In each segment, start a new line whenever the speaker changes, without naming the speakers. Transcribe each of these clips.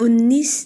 19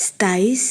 27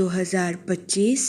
2025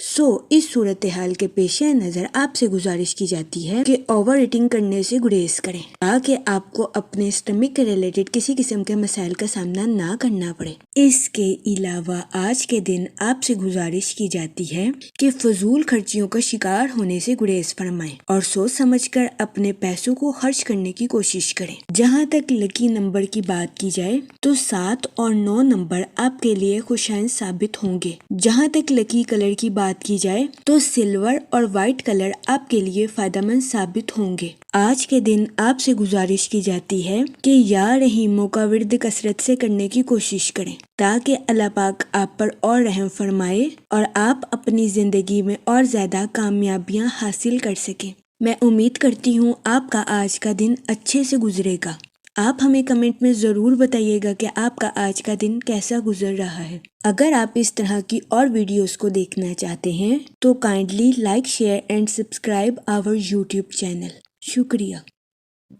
اس صورتحال کے پیش نظر آپ سے گزارش کی جاتی ہے کہ اوور ایٹنگ کرنے سے گریز کریں تاکہ آپ کو اپنے اسٹمک کے ریلیٹڈ کسی قسم کے مسائل کا سامنا نہ کرنا پڑے۔ اس کے علاوہ آج کے دن آپ سے گزارش کی جاتی ہے کہ فضول خرچیوں کا شکار ہونے سے گریز فرمائیں اور سوچ سمجھ کر اپنے پیسوں کو خرچ کرنے کی کوشش کریں۔ جہاں تک لکی نمبر کی بات کی جائے تو 7 اور 9 نمبر آپ کے لیے خوشائن ثابت ہوں گے۔ جہاں تک لکی کلر کی بات کی جائے تو سلور اور وائٹ کلر آپ کے لیے فائدہ مند ثابت ہوں گے۔ آج کے دن آپ سے گزارش کی جاتی ہے کہ یا رحیموں کا ورد کثرت سے کرنے کی کوشش کریں تاکہ اللہ پاک آپ پر اور رحم فرمائے اور آپ اپنی زندگی میں اور زیادہ کامیابیاں حاصل کر سکیں۔ میں امید کرتی ہوں آپ کا آج کا دن اچھے سے گزرے گا۔ آپ ہمیں کمنٹ میں ضرور بتائیے گا کہ آپ کا آج کا دن کیسا گزر رہا ہے۔ اگر آپ اس طرح کی اور ویڈیوز کو دیکھنا چاہتے ہیں تو kindly like, share and subscribe our YouTube channel. شکریہ۔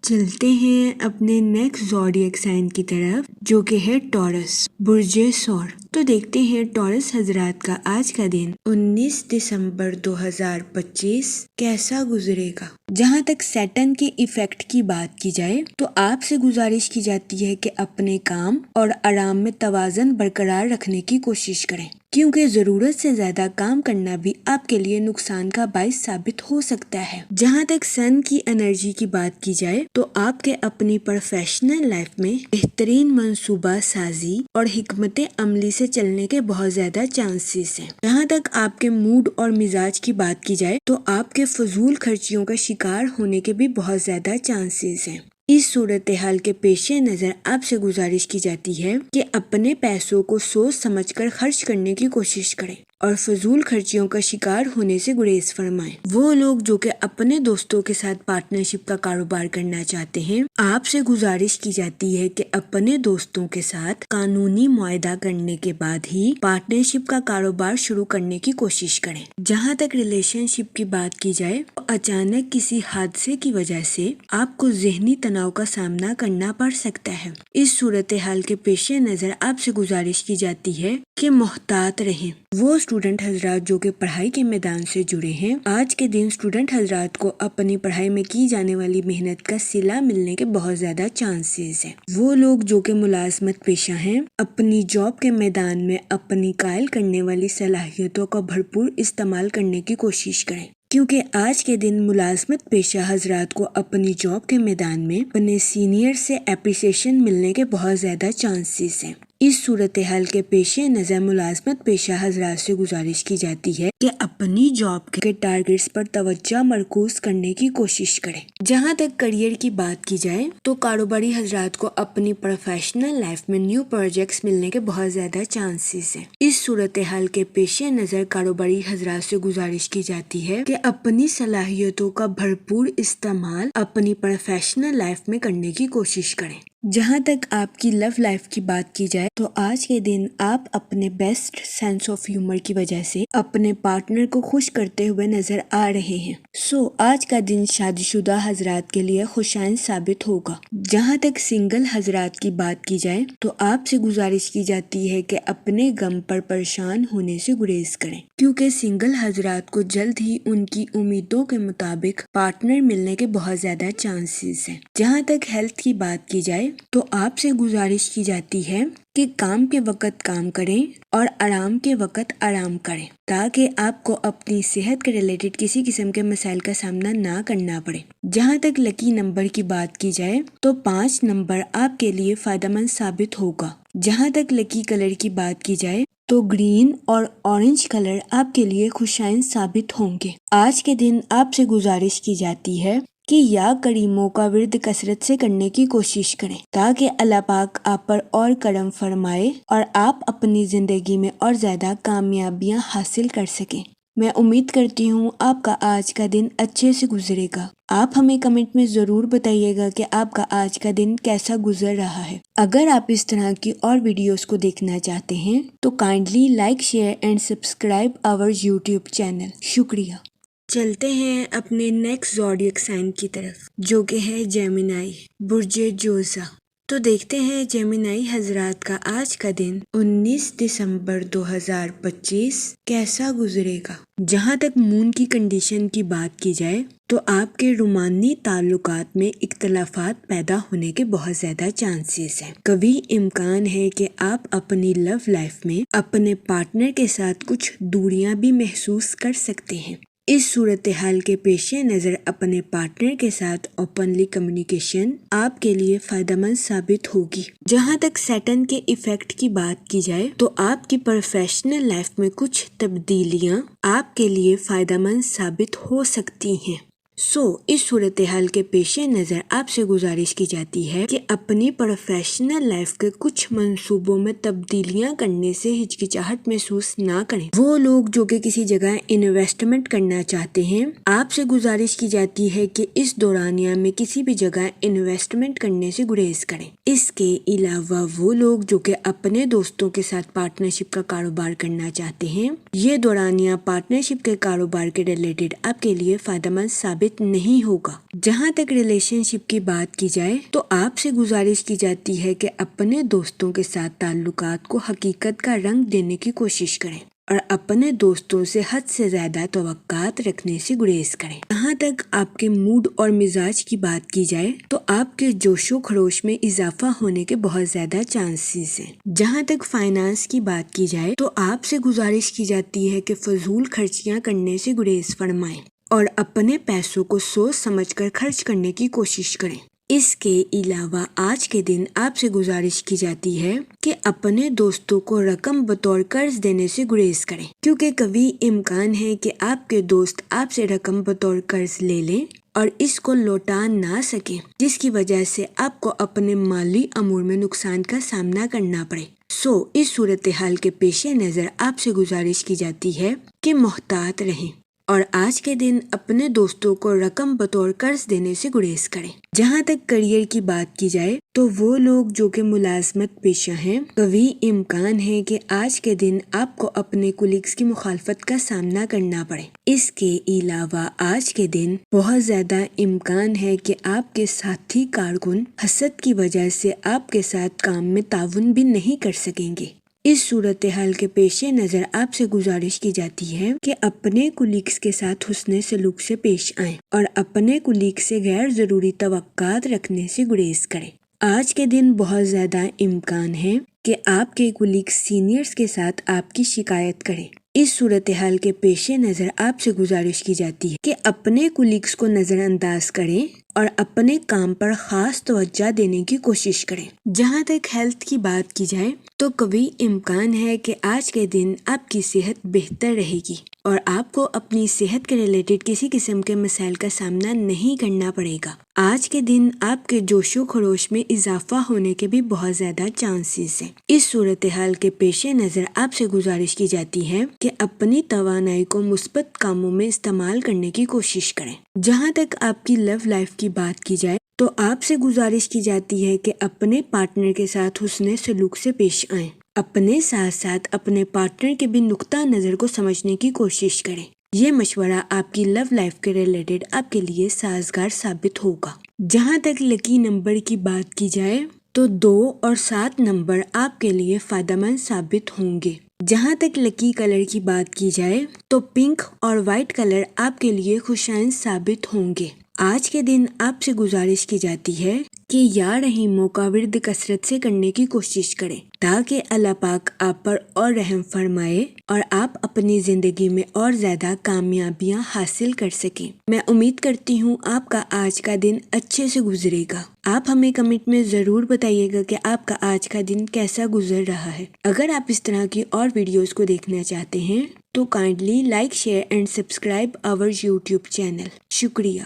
چلتے ہیں اپنے نیکسٹ زوڈیک سائن کی طرف جو کہ ہے ٹورس، برج ثور۔ تو دیکھتے ہیں ٹورس حضرات کا آج کا دن 19 دسمبر 2025 کیسا گزرے گا۔ جہاں تک سیٹن کے ایفیکٹ کی بات کی جائے تو آپ سے گزارش کی جاتی ہے کہ اپنے کام اور آرام میں توازن برقرار رکھنے کی کوشش کریں کیونکہ ضرورت سے زیادہ کام کرنا بھی آپ کے لیے نقصان کا باعث ثابت ہو سکتا ہے۔ جہاں تک سن کی انرجی کی بات کی جائے تو آپ کے اپنی پروفیشنل لائف میں بہترین منصوبہ سازی اور حکمت عملی سے چلنے کے بہت زیادہ چانسز ہیں۔ جہاں تک آپ کے موڈ اور مزاج کی بات کی جائے تو آپ کے فضول خرچیوں کا شکار ہونے کے بھی بہت زیادہ چانسز ہیں۔ اس صورتحال کے پیش نظر آپ سے گزارش کی جاتی ہے کہ اپنے پیسوں کو سوچ سمجھ کر خرچ کرنے کی کوشش کریں اور فضول خرچیوں کا شکار ہونے سے گریز فرمائیں۔ وہ لوگ جو کہ اپنے دوستوں کے ساتھ پارٹنرشپ کا کاروبار کرنا چاہتے ہیں، آپ سے گزارش کی جاتی ہے کہ اپنے دوستوں کے ساتھ قانونی معاہدہ کرنے کے بعد ہی پارٹنرشپ کا کاروبار شروع کرنے کی کوشش کریں۔ جہاں تک ریلیشن شپ کی بات کی جائے تو اچانک کسی حادثے کی وجہ سے آپ کو ذہنی تناؤ کا سامنا کرنا پڑ سکتا ہے۔ اس صورتحال کے پیش نظر آپ سے گزارش کی جاتی ہے کہ محتاط رہیں۔ وہ اسٹوڈنٹ حضرات جو کہ پڑھائی کے میدان سے جڑے ہیں، آج کے دن اسٹوڈنٹ حضرات کو اپنی پڑھائی میں کی جانے والی محنت کا صلہ ملنے کے بہت زیادہ چانسز ہیں۔ وہ لوگ جو کہ ملازمت پیشہ ہیں، اپنی جاب کے میدان میں اپنی قائل کرنے والی صلاحیتوں کا بھرپور استعمال کرنے کی کوشش کریں کیونکہ آج کے دن ملازمت پیشہ حضرات کو اپنی جاب کے میدان میں اپنے سینئر سے اپریسیشن ملنے کے بہت زیادہ چانسز ہیں۔ اس صورتحال کے پیش نظر ملازمت پیشہ حضرات سے گزارش کی جاتی ہے کہ اپنی جاب کے ٹارگیٹس پر توجہ مرکوز کرنے کی کوشش کریں۔ جہاں تک کریئر کی بات کی جائے تو کاروباری حضرات کو اپنی پروفیشنل لائف میں نیو پروجیکٹس ملنے کے بہت زیادہ چانسز ہیں۔ اس صورتحال کے پیش نظر کاروباری حضرات سے گزارش کی جاتی ہے کہ اپنی صلاحیتوں کا بھرپور استعمال اپنی پروفیشنل لائف میں کرنے کی کوشش کریں۔ جہاں تک آپ کی لو لائف کی بات کی جائے تو آج کے دن آپ اپنے بیسٹ سینس آف ہیومر کی وجہ سے اپنے پارٹنر کو خوش کرتے ہوئے نظر آ رہے ہیں۔ آج کا دن شادی شدہ حضرات کے لیے خوشائن ثابت ہوگا۔ جہاں تک سنگل حضرات کی بات کی جائے تو آپ سے گزارش کی جاتی ہے کہ اپنے غم پر پریشان ہونے سے گریز کریں کیونکہ سنگل حضرات کو جلد ہی ان کی امیدوں کے مطابق پارٹنر ملنے کے بہت زیادہ چانسز ہیں۔ جہاں تک ہیلتھ کی بات کی جائے تو آپ سے گزارش کی جاتی ہے کہ کام کے وقت کام کریں اور آرام کے وقت آرام کریں تاکہ آپ کو اپنی صحت کے ریلیٹڈ کسی قسم کے مسائل کا سامنا نہ کرنا پڑے۔ جہاں تک لکی نمبر کی بات کی جائے تو 5 نمبر آپ کے لیے فائدہ مند ثابت ہوگا۔ جہاں تک لکی کلر کی بات کی جائے تو گرین اور اورنج کلر آپ کے لیے خوشائن ثابت ہوں گے۔ آج کے دن آپ سے گزارش کی جاتی ہے کہ یا کریموں کا ورد کثرت سے کرنے کی کوشش کریں تاکہ اللہ پاک آپ پر اور کرم فرمائے اور آپ اپنی زندگی میں اور زیادہ کامیابیاں حاصل کر سکیں۔ میں امید کرتی ہوں آپ کا آج کا دن اچھے سے گزرے گا۔ آپ ہمیں کمنٹ میں ضرور بتائیے گا کہ آپ کا آج کا دن کیسا گزر رہا ہے۔ اگر آپ اس طرح کی اور ویڈیوز کو دیکھنا چاہتے ہیں تو kindly like, share and subscribe our YouTube channel. شکریہ۔ چلتے ہیں اپنے نیکسٹ زوڈیک سائن کی طرف جو کہ ہے جیمنائی، برج جوزہ۔ تو دیکھتے ہیں جیمنائی حضرات کا آج کا دن 19 دسمبر 2025 کیسا گزرے گا۔ جہاں تک مون کی کنڈیشن کی بات کی جائے تو آپ کے رومانی تعلقات میں اختلافات پیدا ہونے کے بہت زیادہ چانسز ہیں۔ کبھی امکان ہے کہ آپ اپنی لو لائف میں اپنے پارٹنر کے ساتھ کچھ دوریاں بھی محسوس کر سکتے ہیں۔ اس صورتحال کے پیش نظر اپنے پارٹنر کے ساتھ اوپنلی کمیونیکیشن آپ کے لیے فائدہ مند ثابت ہوگی۔ جہاں تک سیٹرن کے ایفیکٹ کی بات کی جائے تو آپ کی پروفیشنل لائف میں کچھ تبدیلیاں آپ کے لیے فائدہ مند ثابت ہو سکتی ہیں۔ اس صورتحال کے پیش نظر آپ سے گزارش کی جاتی ہے کہ اپنی پروفیشنل لائف کے کچھ منصوبوں میں تبدیلیاں کرنے سے ہچکچاہٹ محسوس نہ کریں۔ وہ لوگ جو کہ کسی جگہ انویسٹمنٹ کرنا چاہتے ہیں، آپ سے گزارش کی جاتی ہے کہ اس دورانیہ میں کسی بھی جگہ انویسٹمنٹ کرنے سے گریز کریں۔ اس کے علاوہ وہ لوگ جو کہ اپنے دوستوں کے ساتھ پارٹنرشپ کا کاروبار کرنا چاہتے ہیں، یہ دورانیہ پارٹنرشپ کے کاروبار کے ریلیٹڈ آپ کے لیے فائدہ مند ثابت نہیں ہوگا۔ جہاں تک ریلیشن شپ کی بات کی جائے تو آپ سے گزارش کی جاتی ہے کہ اپنے دوستوں کے ساتھ تعلقات کو حقیقت کا رنگ دینے کی کوشش کریں اور اپنے دوستوں سے حد سے زیادہ توقعات رکھنے سے گریز کریں۔ جہاں تک آپ کے موڈ اور مزاج کی بات کی جائے تو آپ کے جوش و خروش میں اضافہ ہونے کے بہت زیادہ چانسز ہیں۔ جہاں تک فائنانس کی بات کی جائے تو آپ سے گزارش کی جاتی ہے کہ فضول خرچیاں کرنے سے گریز فرمائیں اور اپنے پیسوں کو سوچ سمجھ کر خرچ کرنے کی کوشش کریں۔ اس کے علاوہ آج کے دن آپ سے گزارش کی جاتی ہے کہ اپنے دوستوں کو رقم بطور قرض دینے سے گریز کریں، کیونکہ کبھی امکان ہے کہ آپ کے دوست آپ سے رقم بطور قرض لے لیں اور اس کو لوٹا نہ سکیں، جس کی وجہ سے آپ کو اپنے مالی امور میں نقصان کا سامنا کرنا پڑے۔ اس صورتحال کے پیش نظر آپ سے گزارش کی جاتی ہے کہ محتاط رہیں اور آج کے دن اپنے دوستوں کو رقم بطور قرض دینے سے گریز کریں۔ جہاں تک کریئر کی بات کی جائے تو وہ لوگ جو کہ ملازمت پیشہ ہیں، کبھی امکان ہے کہ آج کے دن آپ کو اپنے کولیگز کی مخالفت کا سامنا کرنا پڑے۔ اس کے علاوہ آج کے دن بہت زیادہ امکان ہے کہ آپ کے ساتھی کارکن حسد کی وجہ سے آپ کے ساتھ کام میں تعاون بھی نہیں کر سکیں گے۔ اس صورتحال کے پیش نظر آپ سے گزارش کی جاتی ہے کہ اپنے کولیگز کے ساتھ حسن سلوک سے پیش آئیں اور اپنے کولیگ سے غیر ضروری توقعات رکھنے سے گریز کریں۔ آج کے دن بہت زیادہ امکان ہے کہ آپ کے کولیگ سینئرز کے ساتھ آپ کی شکایت کریں۔ اس صورتحال کے پیش نظر آپ سے گزارش کی جاتی ہے کہ اپنے کولیگز کو نظر انداز کریں اور اپنے کام پر خاص توجہ دینے کی کوشش کریں۔ جہاں تک ہیلتھ کی بات کی جائے تو کبھی امکان ہے کہ آج کے دن آپ کی صحت بہتر رہے گی اور آپ کو اپنی صحت کے ریلیٹڈ کسی قسم کے مسائل کا سامنا نہیں کرنا پڑے گا۔ آج کے دن آپ کے جوش و خروش میں اضافہ ہونے کے بھی بہت زیادہ چانسز ہیں۔ اس صورتحال کے پیش نظر آپ سے گزارش کی جاتی ہے کہ اپنی توانائی کو مثبت کاموں میں استعمال کرنے کی کوشش کریں۔ جہاں تک آپ کی لو لائف کی بات کی جائے تو آپ سے گزارش کی جاتی ہے کہ اپنے پارٹنر کے ساتھ حسن سلوک سے پیش آئیں، اپنے ساتھ ساتھ اپنے پارٹنر کے بھی نقطہ نظر کو سمجھنے کی کوشش کریں۔ یہ مشورہ آپ کی لو لائف کے ریلیٹڈ آپ کے لیے سازگار ثابت ہوگا۔ جہاں تک لکی نمبر کی بات کی جائے تو 2 اور 7 نمبر آپ کے لیے فائدہ مند ثابت ہوں گے۔ جہاں تک لکی کلر کی بات کی جائے تو پنک اور وائٹ کلر آپ کے لیے خوشائند ثابت ہوں گے۔ آج کے دن آپ سے گزارش کی جاتی ہے کہ یا رحیموں کا ورد کثرت سے کرنے کی کوشش کریں تاکہ اللہ پاک آپ پر اور رحم فرمائے اور آپ اپنی زندگی میں اور زیادہ کامیابیاں حاصل کر سکیں۔ میں امید کرتی ہوں آپ کا آج کا دن اچھے سے گزرے گا۔ آپ ہمیں کمنٹ میں ضرور بتائیے گا کہ آپ کا آج کا دن کیسا گزر رہا ہے۔ اگر آپ اس طرح کی اور ویڈیوز کو دیکھنا چاہتے ہیں تو kindly like share and subscribe our YouTube channel. شکریہ۔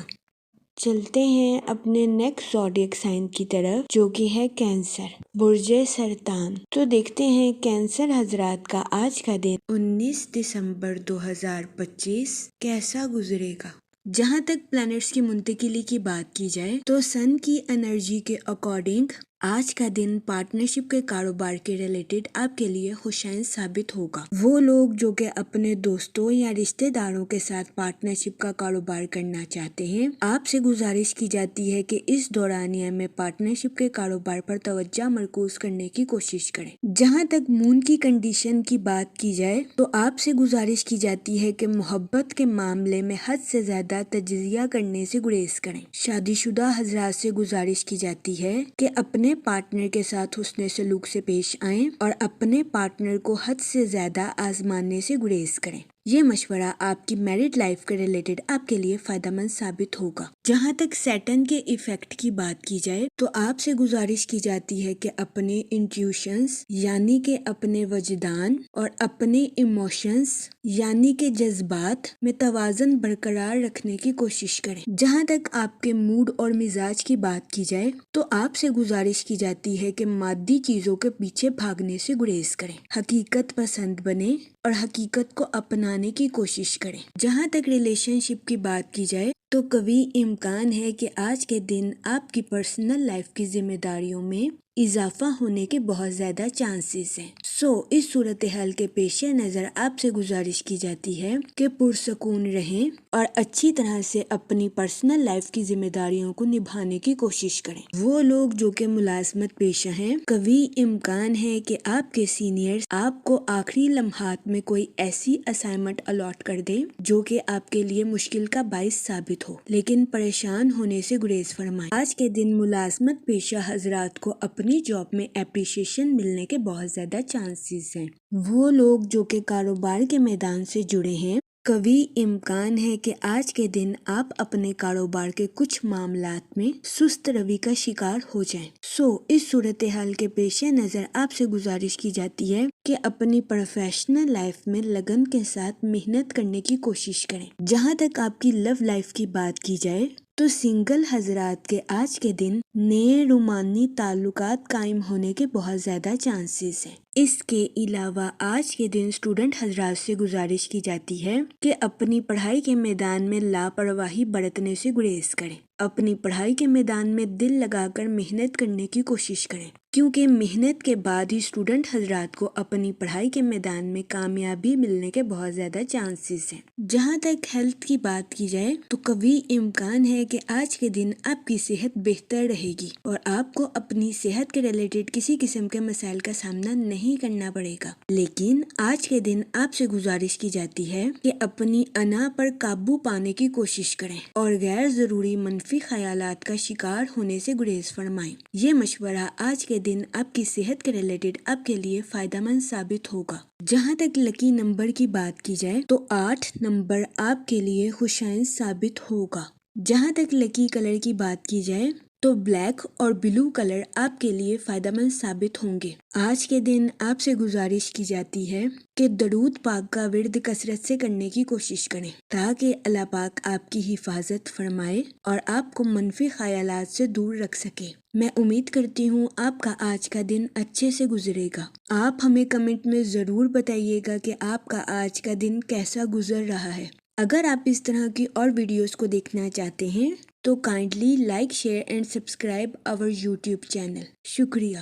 چلتے ہیں اپنے نیکسٹ زوڈیک سائن کی طرف جو کہ ہے کینسر، برج سرطان۔ تو دیکھتے ہیں کینسر حضرات کا آج کا دن 19 دسمبر 2025 کیسا گزرے گا۔ جہاں تک پلانٹس کی منتقلی کی بات کی جائے تو سن کی انرجی کے اکارڈنگ آج کا دن پارٹنرشپ کے کاروبار کے ریلیٹڈ آپ کے لیے خوشائن ثابت ہوگا۔ وہ لوگ جو کہ اپنے دوستوں یا رشتہ داروں کے ساتھ پارٹنرشپ کا کاروبار کرنا چاہتے ہیں، آپ سے گزارش کی جاتی ہے کہ اس دورانیہ میں پارٹنرشپ کے کاروبار پر توجہ مرکوز کرنے کی کوشش کریں۔ جہاں تک مون کی کنڈیشن کی بات کی جائے تو آپ سے گزارش کی جاتی ہے کہ محبت کے معاملے میں حد سے زیادہ تجزیہ کرنے سے گریز کریں۔ شادی شدہ حضرات سے گزارش کی جاتی ہے کہ اپنے پارٹنر کے ساتھ حسن سلوک سے پیش آئیں اور اپنے پارٹنر کو حد سے زیادہ آزمانے سے گریز کریں۔ یہ مشورہ آپ کی میرڈ لائف کے ریلیٹڈ آپ کے لیے فائدہ مند ثابت ہوگا۔ جہاں تک سیٹن کے ایفیکٹ کی بات کی جائے تو آپ سے گزارش کی جاتی ہے کہ اپنے انٹیوشنز یعنی کہ اپنے وجدان اور اپنے ایموشنز یعنی کہ جذبات میں توازن برقرار رکھنے کی کوشش کریں۔ جہاں تک آپ کے موڈ اور مزاج کی بات کی جائے تو آپ سے گزارش کی جاتی ہے کہ مادی چیزوں کے پیچھے بھاگنے سے گریز کریں، حقیقت پسند بنیں اور حقیقت کو اپنانے کی کوشش کریں۔ جہاں تک ریلیشن شپ کی بات کی جائے تو قوی امکان ہے کہ آج کے دن آپ کی پرسنل لائف کی ذمہ داریوں میں اضافہ ہونے کے بہت زیادہ چانسز ہیں۔ اس صورتحال کے پیش نظر آپ سے گزارش کی جاتی ہے کہ پرسکون رہیں اور اچھی طرح سے اپنی پرسنل لائف کی ذمہ داریوں کو نبھانے کی کوشش کریں۔ وہ لوگ جو کہ ملازمت پیشہ ہیں، قوی امکان ہے کہ آپ کے سینئرز آپ کو آخری لمحات میں کوئی ایسی اسائنمنٹ الاٹ کر دیں جو کہ آپ کے لیے مشکل کا باعث ثابت ہو، لیکن پریشان ہونے سے گریز فرمائیں۔ آج کے دن ملازمت پیشہ حضرات کو اپنی جاب میں اپریشیشن ملنے کے بہت زیادہ چانسز ہیں۔ وہ لوگ جو کہ کاروبار کے میدان سے جڑے ہیں، قوی امکان ہے کہ آج کے دن آپ اپنے کاروبار کے کچھ معاملات میں سست روی کا شکار ہو جائیں۔ اس صورتحال کے پیش نظر آپ سے گزارش کی جاتی ہے کہ اپنی پروفیشنل لائف میں لگن کے ساتھ محنت کرنے کی کوشش کریں۔ جہاں تک آپ کی لو لائف کی بات کی جائے تو سنگل حضرات کے آج کے دن نئے رومانی تعلقات قائم ہونے کے بہت زیادہ چانسز ہیں۔ اس کے علاوہ آج کے دن اسٹوڈنٹ حضرات سے گزارش کی جاتی ہے کہ اپنی پڑھائی کے میدان میں لاپرواہی برتنے سے گریز کریں۔ اپنی پڑھائی کے میدان میں دل لگا کر محنت کرنے کی کوشش کریں، کیونکہ محنت کے بعد ہی اسٹوڈنٹ حضرات کو اپنی پڑھائی کے میدان میں کامیابی ملنے کے بہت زیادہ چانسز ہیں۔ جہاں تک ہیلتھ کی بات کی جائے تو قوی امکان ہے کہ آج کے دن آپ کی صحت بہتر رہے گی اور آپ کو اپنی صحت کے ریلیٹڈ کسی قسم کے مسائل کا سامنا نہیں کرنا پڑے گا، لیکن آج کے دن آپ سے گزارش کی جاتی ہے کہ اپنی انا پر قابو پانے کی کوشش کریں اور غیر ضروری منفی خیالات کا شکار ہونے سے گریز فرمائیں۔ یہ مشورہ آج کے دن آپ کی صحت کے ریلیٹڈ آپ کے لیے فائدہ مند ثابت ہوگا۔ جہاں تک لکی نمبر کی بات کی جائے تو 8 نمبر آپ کے لیے خوشائن ثابت ہوگا۔ جہاں تک لکی کلر کی بات کی جائے تو بلیک اور بلو کلر آپ کے لیے فائدہ مند ثابت ہوں گے۔ آج کے دن آپ سے گزارش کی جاتی ہے کہ درود پاک کا ورد کثرت سے کرنے کی کوشش کریں تاکہ اللہ پاک آپ کی حفاظت فرمائے اور آپ کو منفی خیالات سے دور رکھ سکے۔ میں امید کرتی ہوں آپ کا آج کا دن اچھے سے گزرے گا۔ آپ ہمیں کمنٹ میں ضرور بتائیے گا کہ آپ کا آج کا دن کیسا گزر رہا ہے۔ اگر آپ اس طرح کی اور ویڈیوز کو دیکھنا چاہتے ہیں تو kindly like, share and subscribe our YouTube channel. شکریہ۔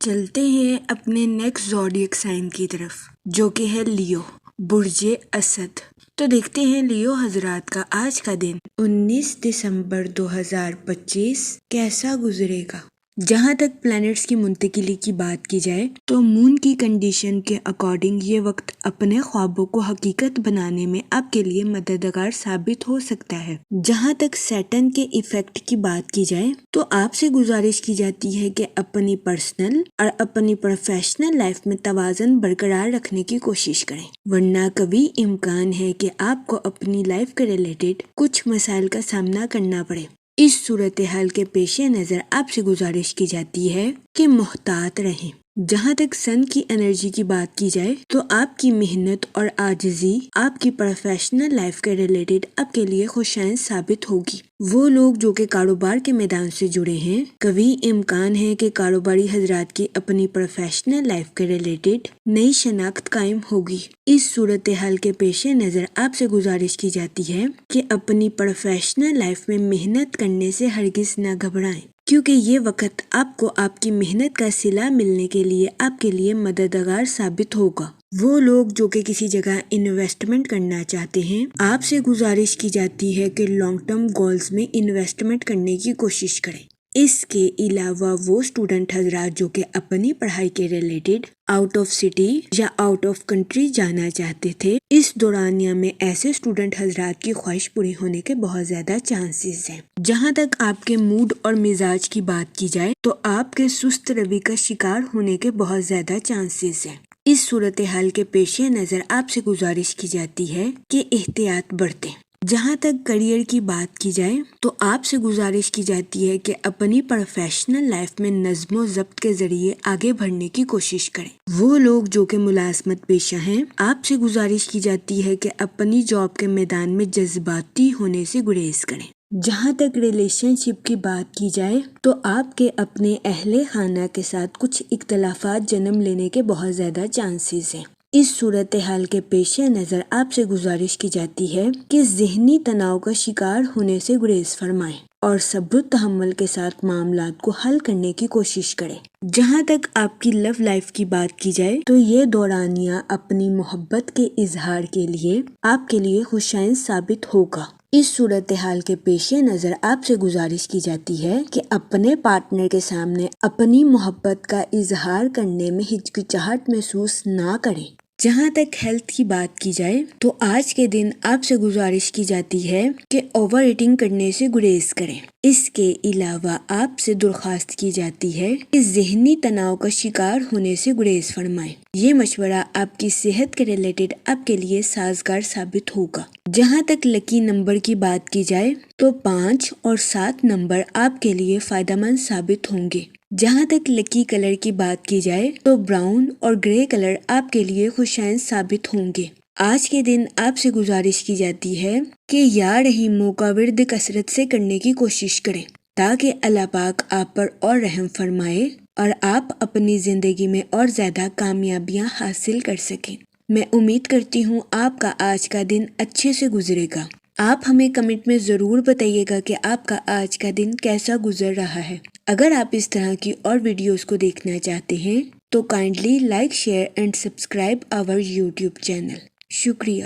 چلتے ہیں اپنے نیکسٹ زوڈیک سائن کی طرف جو کہ ہے لیو، برج اسد۔ تو دیکھتے ہیں لیو حضرات کا آج کا دن 19 دسمبر 2025 کیسا گزرے گا۔ جہاں تک پلانٹس کی منتقلی کی بات کی جائے تو مون کی کنڈیشن کے اکارڈنگ یہ وقت اپنے خوابوں کو حقیقت بنانے میں آپ کے لیے مددگار ثابت ہو سکتا ہے۔ جہاں تک سیٹن کے ایفیکٹ کی بات کی جائے تو آپ سے گزارش کی جاتی ہے کہ اپنی پرسنل اور اپنی پروفیشنل لائف میں توازن برقرار رکھنے کی کوشش کریں، ورنہ کبھی امکان ہے کہ آپ کو اپنی لائف کے ریلیٹڈ کچھ مسائل کا سامنا کرنا پڑے۔ اس صورتحال کے پیش نظر آپ سے گزارش کی جاتی ہے کہ محتاط رہیں۔ جہاں تک سن کی انرجی کی بات کی جائے تو آپ کی محنت اور عاجزی آپ کی پروفیشنل لائف کے ریلیٹڈ آپ کے لیے خوشائن ثابت ہوگی۔ وہ لوگ جو کہ کاروبار کے میدان سے جڑے ہیں، قوی امکان ہے کہ کاروباری حضرات کی اپنی پروفیشنل لائف کے ریلیٹڈ نئی شناخت قائم ہوگی۔ اس صورتحال کے پیش نظر آپ سے گزارش کی جاتی ہے کہ اپنی پروفیشنل لائف میں محنت کرنے سے ہرگز نہ گھبرائیں۔ کیونکہ یہ وقت آپ کو آپ کی محنت کا صلہ ملنے کے لیے آپ کے لیے مددگار ثابت ہوگا۔ وہ لوگ جو کہ کسی جگہ انویسٹمنٹ کرنا چاہتے ہیں، آپ سے گزارش کی جاتی ہے کہ لانگ ٹرم گولز میں انویسٹمنٹ کرنے کی کوشش کریں۔ اس کے علاوہ وہ اسٹوڈنٹ حضرات جو کہ اپنی پڑھائی کے ریلیٹڈ آؤٹ آف سٹی یا آؤٹ آف کنٹری جانا چاہتے تھے، اس دورانیہ میں ایسے اسٹوڈنٹ حضرات کی خواہش پوری ہونے کے بہت زیادہ چانسز ہیں۔ جہاں تک آپ کے موڈ اور مزاج کی بات کی جائے تو آپ کے سست روی کا شکار ہونے کے بہت زیادہ چانسز ہیں۔ اس صورتحال کے پیش نظر آپ سے گزارش کی جاتی ہے کہ احتیاط برتیں۔ جہاں تک کریئر کی بات کی جائے تو آپ سے گزارش کی جاتی ہے کہ اپنی پروفیشنل لائف میں نظم و ضبط کے ذریعے آگے بڑھنے کی کوشش کریں۔ وہ لوگ جو کہ ملازمت پیشہ ہیں، آپ سے گزارش کی جاتی ہے کہ اپنی جاب کے میدان میں جذباتی ہونے سے گریز کریں۔ جہاں تک ریلیشن شپ کی بات کی جائے تو آپ کے اپنے اہل خانہ کے ساتھ کچھ اختلافات جنم لینے کے بہت زیادہ چانسز ہیں۔ اس صورتحال کے پیش نظر آپ سے گزارش کی جاتی ہے کہ ذہنی تناؤ کا شکار ہونے سے گریز فرمائیں اور صبر و تحمل کے ساتھ معاملات کو حل کرنے کی کوشش کریں۔ جہاں تک آپ کی لو لائف کی بات کی جائے تو یہ دورانیہ اپنی محبت کے اظہار کے لیے آپ کے لیے خوشائن ثابت ہوگا۔ اس صورتحال کے پیش نظر آپ سے گزارش کی جاتی ہے کہ اپنے پارٹنر کے سامنے اپنی محبت کا اظہار کرنے میں ہچکچاہٹ محسوس نہ کریں۔ جہاں تک ہیلتھ کی بات کی جائے تو آج کے دن آپ سے گزارش کی جاتی ہے کہ اوور ایٹنگ کرنے سے گریز کریں۔ اس کے علاوہ آپ سے درخواست کی جاتی ہے کہ ذہنی تناؤ کا شکار ہونے سے گریز فرمائیں۔ یہ مشورہ آپ کی صحت کے ریلیٹڈ آپ کے لیے سازگار ثابت ہوگا۔ جہاں تک لکی نمبر کی بات کی جائے تو 5 اور 7 نمبر آپ کے لیے فائدہ مند ثابت ہوں گے۔ جہاں تک لکی کلر کی بات کی جائے تو براؤن اور گرے کلر آپ کے لیے خوشائن ثابت ہوں گے۔ آج کے دن آپ سے گزارش کی جاتی ہے کہ یا رحیموں کا ورد کثرت سے کرنے کی کوشش کریں تاکہ اللہ پاک آپ پر اور رحم فرمائے اور آپ اپنی زندگی میں اور زیادہ کامیابیاں حاصل کر سکیں۔ میں امید کرتی ہوں آپ کا آج کا دن اچھے سے گزرے گا۔ آپ ہمیں کمنٹ میں ضرور بتائیے گا کہ آپ کا آج کا دن کیسا گزر رہا ہے۔ اگر آپ اس طرح کی اور ویڈیوز کو دیکھنا چاہتے ہیں تو kindly like, share and subscribe our YouTube channel. شکریہ۔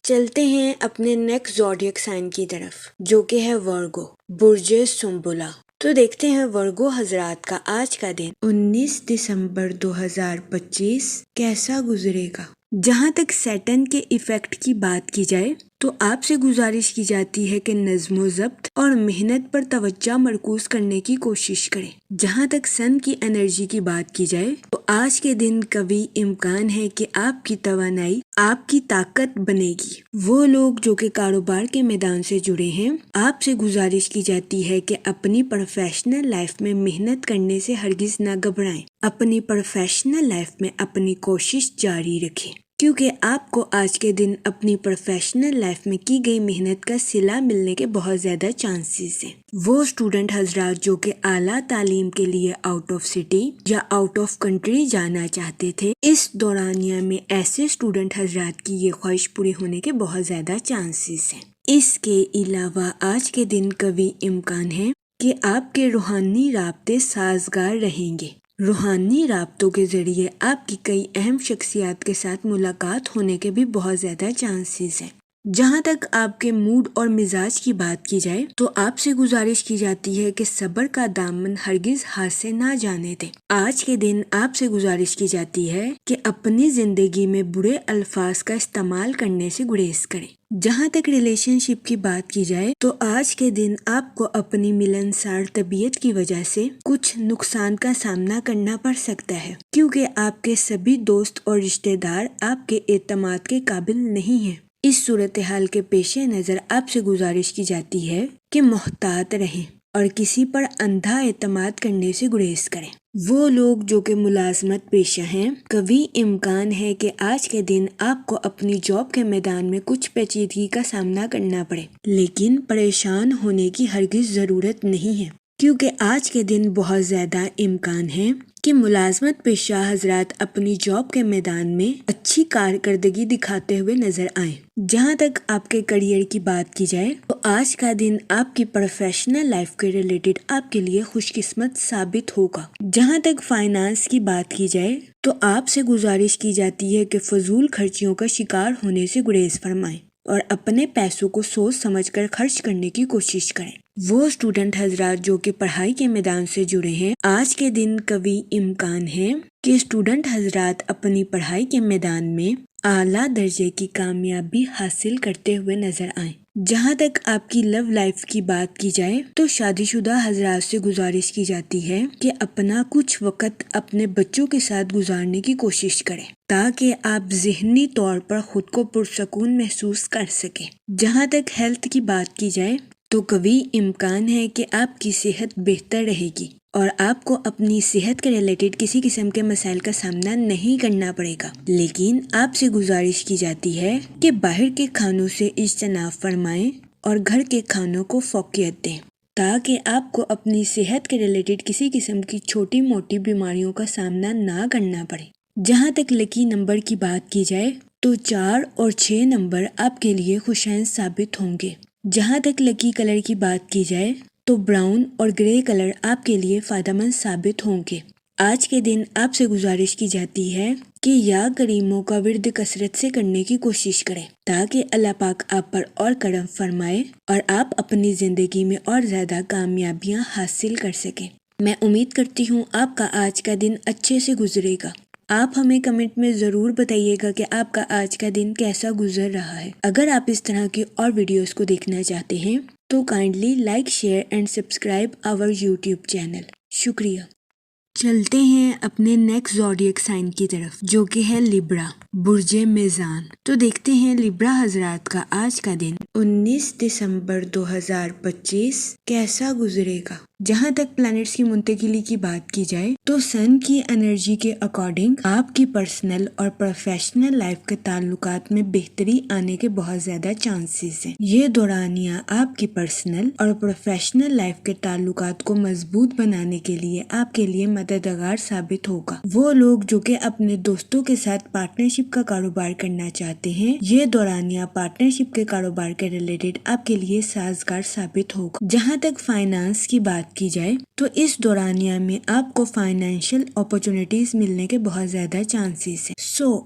چلتے ہیں اپنے نیکسٹ زوڈیک سائن کی طرف جو کہ ہے ورگو، برج سنبلا۔ تو دیکھتے ہیں ورگو حضرات کا آج کا دن 19 دسمبر 2025 کیسا گزرے گا۔ جہاں تک سیٹن کے ایفیکٹ کی بات کی جائے تو آپ سے گزارش کی جاتی ہے کہ نظم و ضبط اور محنت پر توجہ مرکوز کرنے کی کوشش کریں۔ جہاں تک سن کی انرجی کی بات کی جائے تو آج کے دن قوی امکان ہے کہ آپ کی توانائی آپ کی طاقت بنے گی۔ وہ لوگ جو کہ کاروبار کے میدان سے جڑے ہیں، آپ سے گزارش کی جاتی ہے کہ اپنی پروفیشنل لائف میں محنت کرنے سے ہرگز نہ گھبرائیں۔ اپنی پروفیشنل لائف میں اپنی کوشش جاری رکھیں کیونکہ آپ کو آج کے دن اپنی پروفیشنل لائف میں کی گئی محنت کا صلہ ملنے کے بہت زیادہ چانسز ہیں۔ وہ اسٹوڈنٹ حضرات جو کہ اعلیٰ تعلیم کے لیے آؤٹ آف سٹی یا آؤٹ آف کنٹری جانا چاہتے تھے، اس دورانیہ میں ایسے اسٹوڈنٹ حضرات کی یہ خواہش پوری ہونے کے بہت زیادہ چانسز ہیں۔ اس کے علاوہ آج کے دن قوی امکان ہے کہ آپ کے روحانی رابطے سازگار رہیں گے۔ روحانی رابطوں کے ذریعے آپ کی کئی اہم شخصیات کے ساتھ ملاقات ہونے کے بھی بہت زیادہ چانسز ہیں۔ جہاں تک آپ کے موڈ اور مزاج کی بات کی جائے تو آپ سے گزارش کی جاتی ہے کہ صبر کا دامن ہرگز ہاتھ سے نہ جانے دیں۔ آج کے دن آپ سے گزارش کی جاتی ہے کہ اپنی زندگی میں برے الفاظ کا استعمال کرنے سے گریز کریں۔ جہاں تک ریلیشن شپ کی بات کی جائے تو آج کے دن آپ کو اپنی ملنسار طبیعت کی وجہ سے کچھ نقصان کا سامنا کرنا پڑ سکتا ہے کیونکہ آپ کے سبھی دوست اور رشتہ دار آپ کے اعتماد کے قابل نہیں ہیں۔ اس صورتحال کے پیش نظر آپ سے گزارش کی جاتی ہے کہ محتاط رہیں اور کسی پر اندھا اعتماد کرنے سے گریز کریں۔ وہ لوگ جو کہ ملازمت پیشہ ہیں، قوی امکان ہے کہ آج کے دن آپ کو اپنی جاب کے میدان میں کچھ پیچیدگی کا سامنا کرنا پڑے، لیکن پریشان ہونے کی ہرگز ضرورت نہیں ہے کیونکہ آج کے دن بہت زیادہ امکان ہے کہ ملازمت پیشہ حضرات اپنی جاب کے میدان میں اچھی کارکردگی دکھاتے ہوئے نظر آئیں۔ جہاں تک آپ کے کریئر کی بات کی جائے تو آج کا دن آپ کی پروفیشنل لائف کے ریلیٹڈ آپ کے لیے خوش قسمت ثابت ہوگا۔ جہاں تک فائنانس کی بات کی جائے تو آپ سے گزارش کی جاتی ہے کہ فضول خرچیوں کا شکار ہونے سے گریز فرمائیں اور اپنے پیسوں کو سوچ سمجھ کر خرچ کرنے کی کوشش کریں۔ وہ اسٹوڈنٹ حضرات جو کہ پڑھائی کے میدان سے جڑے ہیں، آج کے دن قوی امکان ہے کہ اسٹوڈنٹ حضرات اپنی پڑھائی کے میدان میں اعلیٰ درجے کی کامیابی حاصل کرتے ہوئے نظر آئیں۔ جہاں تک آپ کی لو لائف کی بات کی جائے تو شادی شدہ حضرات سے گزارش کی جاتی ہے کہ اپنا کچھ وقت اپنے بچوں کے ساتھ گزارنے کی کوشش کریں تاکہ آپ ذہنی طور پر خود کو پرسکون محسوس کر سکیں۔ جہاں تک ہیلتھ کی بات کی جائے تو قوی امکان ہے کہ آپ کی صحت بہتر رہے گی اور آپ کو اپنی صحت کے ریلیٹڈ کسی قسم کے مسائل کا سامنا نہیں کرنا پڑے گا، لیکن آپ سے گزارش کی جاتی ہے کہ باہر کے کھانوں سے اجتناب فرمائیں اور گھر کے کھانوں کو فوقیت دیں تاکہ آپ کو اپنی صحت کے ریلیٹڈ کسی قسم کی چھوٹی موٹی بیماریوں کا سامنا نہ کرنا پڑے۔ جہاں تک لکی نمبر کی بات کی جائے تو 4 اور 6 نمبر آپ کے لیے خوشائن ثابت ہوں گے۔ جہاں تک لکی کلر کی بات کی جائے تو براؤن اور گرے کلر آپ کے لیے فائدہ مند ثابت ہوں گے۔ آج کے دن آپ سے گزارش کی جاتی ہے کہ یا کریموں کا ورد کثرت سے کرنے کی کوشش کریں تاکہ اللہ پاک آپ پر اور کرم فرمائے اور آپ اپنی زندگی میں اور زیادہ کامیابیاں حاصل کر سکیں۔ میں امید کرتی ہوں آپ کا آج کا دن اچھے سے گزرے گا۔ آپ ہمیں کمنٹ میں ضرور بتائیے گا کہ آپ کا آج کا دن کیسا گزر رہا ہے۔ اگر آپ اس طرح کی اور ویڈیوز کو دیکھنا چاہتے ہیں تو kindly like, share and subscribe our YouTube channel. شکریہ۔ چلتے ہیں اپنے نیکسٹ زوڈیک سائن کی طرف جو کہ ہے لیبرا، برج میزان۔ تو دیکھتے ہیں لیبرا حضرات کا آج کا دن 19 دسمبر 2025 کیسا گزرے گا۔ جہاں تک پلانٹس کی منتقلی کی بات کی جائے تو سن کی انرجی کے اکارڈنگ آپ کی پرسنل اور پروفیشنل لائف کے تعلقات میں بہتری آنے کے بہت زیادہ چانسز ہیں۔ یہ دورانیہ آپ کی پرسنل اور پروفیشنل لائف کے تعلقات کو مضبوط بنانے کے لیے آپ کے لیے مددگار ثابت ہوگا۔ وہ لوگ جو کہ اپنے دوستوں کے ساتھ پارٹنرشپ کا کاروبار کرنا چاہتے ہیں، یہ دورانیہ پارٹنرشپ کے کاروبار کے ریلیٹڈ آپ کے لیے سازگار ثابت ہوگا۔ جہاں تک فائنانس کی بات کی جائے تو اس دورانیہ میں آپ کو فائنینشیل اپرچونٹیز ملنے کے بہت زیادہ چانسز ہیں،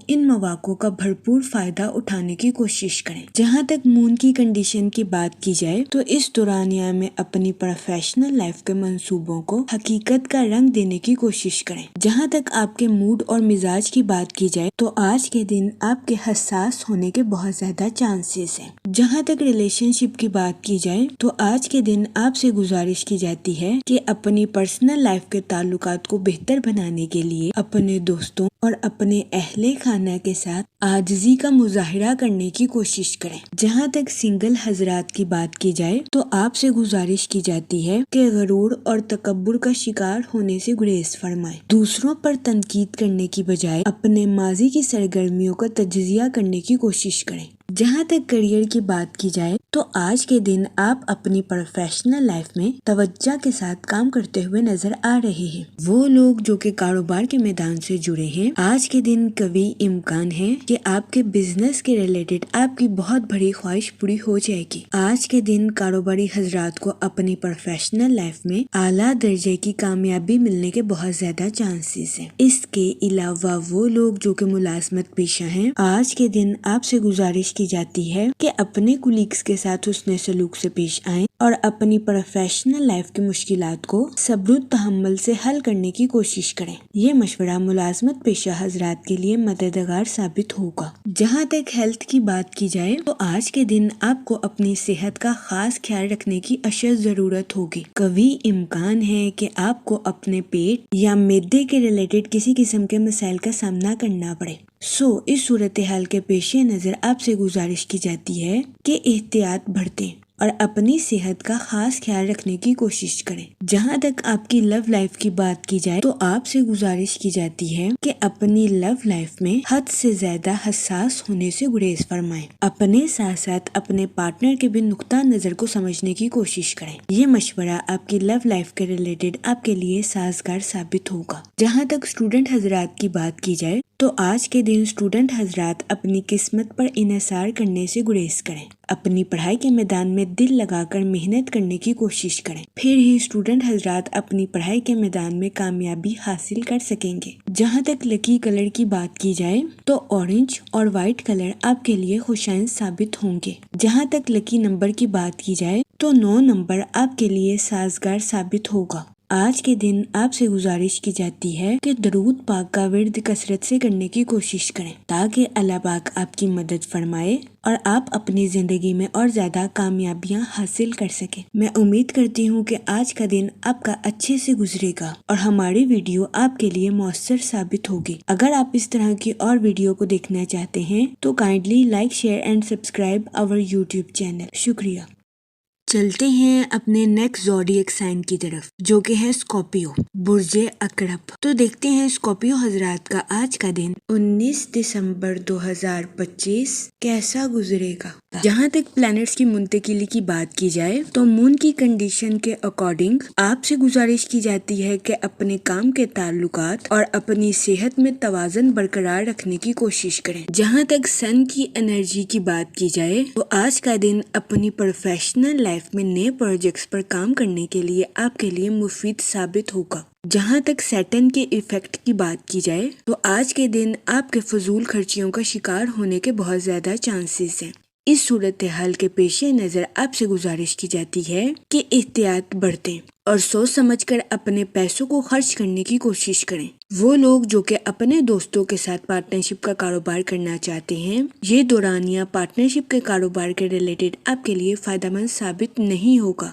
ان مواقع کا بھرپور فائدہ اٹھانے کی کوشش کریں۔ جہاں تک مون کی کنڈیشن کی بات کی جائے تو اس دورانیہ میں اپنی پروفیشنل لائف کے منصوبوں کو حقیقت کا رنگ دینے کی کوشش کریں۔ جہاں تک آپ کے موڈ اور مزاج کی بات کی جائے تو آج کے دن آپ کے حساس ہونے کے بہت زیادہ چانسز ہیں۔ جہاں تک ریلیشن شپ کی بات کی جائے تو آج کے دن آپ سے گزارش کی جاتی ہے کہ اپنی پرسنل لائف کے تعلقات کو بہتر بنانے کے لیے اپنے دوستوں اور اپنے اہل خانہ کے ساتھ عاجزی کا مظاہرہ کرنے کی کوشش کریں۔ جہاں تک سنگل حضرات کی بات کی جائے تو آپ سے گزارش کی جاتی ہے کہ غرور اور تکبر کا شکار ہونے سے گریز فرمائیں۔ دوسروں پر تنقید کرنے کی بجائے اپنے ماضی کی سرگرمیوں کا تجزیہ کرنے کی کوشش کریں۔ جہاں تک کریئر کی بات کی جائے تو آج کے دن آپ اپنی پروفیشنل لائف میں توجہ کے ساتھ کام کرتے ہوئے نظر آ رہے ہیں۔ وہ لوگ جو کہ کاروبار کے میدان سے جڑے ہیں، آج کے دن قوی امکان ہے کہ آپ کے بزنس کے ریلیٹڈ آپ کی بہت بڑی خواہش پوری ہو جائے گی۔ آج کے دن کاروباری حضرات کو اپنی پروفیشنل لائف میں اعلیٰ درجے کی کامیابی ملنے کے بہت زیادہ چانسز ہیں۔ اس کے علاوہ وہ لوگ جو کہ ملازمت پیشہ ہیں، آج کے دن آپ سے گزارش کی جاتی ہے کہ اپنے کولیگز کے ساتھ حسن سلوک سے پیش آئیں اور اپنی پروفیشنل لائف کی مشکلات کو صبر و تحمل سے حل کرنے کی کوشش کریں۔ یہ مشورہ ملازمت پیشہ حضرات کے لیے مددگار ثابت ہوگا۔ جہاں تک ہیلتھ کی بات کی جائے تو آج کے دن آپ کو اپنی صحت کا خاص خیال رکھنے کی اشد ضرورت ہوگی۔ قوی امکان ہے کہ آپ کو اپنے پیٹ یا معدے کے ریلیٹڈ کسی قسم کے مسائل کا سامنا کرنا پڑے۔ اس صورتحال کے پیش نظر آپ سے گزارش کی جاتی ہے کہ احتیاط برتیں اور اپنی صحت کا خاص خیال رکھنے کی کوشش کریں۔ جہاں تک آپ کی لو لائف کی بات کی جائے تو آپ سے گزارش کی جاتی ہے کہ اپنی لو لائف میں حد سے زیادہ حساس ہونے سے گریز فرمائیں۔ اپنے ساتھ ساتھ اپنے پارٹنر کے بھی نقطہ نظر کو سمجھنے کی کوشش کریں۔ یہ مشورہ آپ کی لو لائف کے ریلیٹڈ آپ کے لیے سازگار ثابت ہوگا۔ جہاں تک اسٹوڈنٹ حضرات کی بات کی جائے تو آج کے دن اسٹوڈنٹ حضرات اپنی قسمت پر انحصار کرنے سے گریز کریں۔ اپنی پڑھائی کے میدان میں دل لگا کر محنت کرنے کی کوشش کریں، پھر ہی اسٹوڈنٹ حضرات اپنی پڑھائی کے میدان میں کامیابی حاصل کر سکیں گے۔ جہاں تک لکی کلر کی بات کی جائے تو اورنج اور وائٹ کلر آپ کے لیے خوشائند ثابت ہوں گے۔ جہاں تک لکی نمبر کی بات کی جائے تو 9 نمبر آپ کے لیے سازگار ثابت ہوگا۔ آج کے دن آپ سے گزارش کی جاتی ہے کہ درود پاک کا ورد کثرت سے کرنے کی کوشش کریں تاکہ اللہ پاک آپ کی مدد فرمائے اور آپ اپنی زندگی میں اور زیادہ کامیابیاں حاصل کر سکیں۔ میں امید کرتی ہوں کہ آج کا دن آپ کا اچھے سے گزرے گا اور ہماری ویڈیو آپ کے لیے مؤثر ثابت ہوگی۔ اگر آپ اس طرح کی اور ویڈیو کو دیکھنا چاہتے ہیں تو kindly like, share and subscribe our YouTube channel. شکریہ۔ چلتے ہیں اپنے نیکسٹ زوڈیک سائن کی طرف جو کہ ہے اسکارپیو، برج عقرب۔ تو دیکھتے ہیں اسکارپیو حضرات کا آج کا دن 19 دسمبر 2025 کیسا گزرے گا۔ جہاں تک پلانٹس کی منتقلی کی بات کی جائے تو مون کی کنڈیشن کے اکارڈنگ آپ سے گزارش کی جاتی ہے کہ اپنے کام کے تعلقات اور اپنی صحت میں توازن برقرار رکھنے کی کوشش کریں۔ جہاں تک سن کی انرجی کی بات کی جائے تو آج کا دن اپنی پروفیشنل لائف میں نئے پروجیکٹس پر کام کرنے کے لیے آپ کے لیے مفید ثابت ہوگا۔ جہاں تک سیٹن کے ایفیکٹ کی بات کی جائے تو آج کے دن آپ کے فضول خرچیوں کا شکار ہونے کے بہت زیادہ چانسز ہیں۔ اس صورتحال کے پیش نظر آپ سے گزارش کی جاتی ہے کہ احتیاط برتیں اور سوچ سمجھ کر اپنے پیسوں کو خرچ کرنے کی کوشش کریں۔ وہ لوگ جو کہ اپنے دوستوں کے ساتھ پارٹنرشپ کا کاروبار کرنا چاہتے ہیں، یہ دورانیہ پارٹنرشپ کے کاروبار کے ریلیٹڈ آپ کے لیے فائدہ مند ثابت نہیں ہوگا۔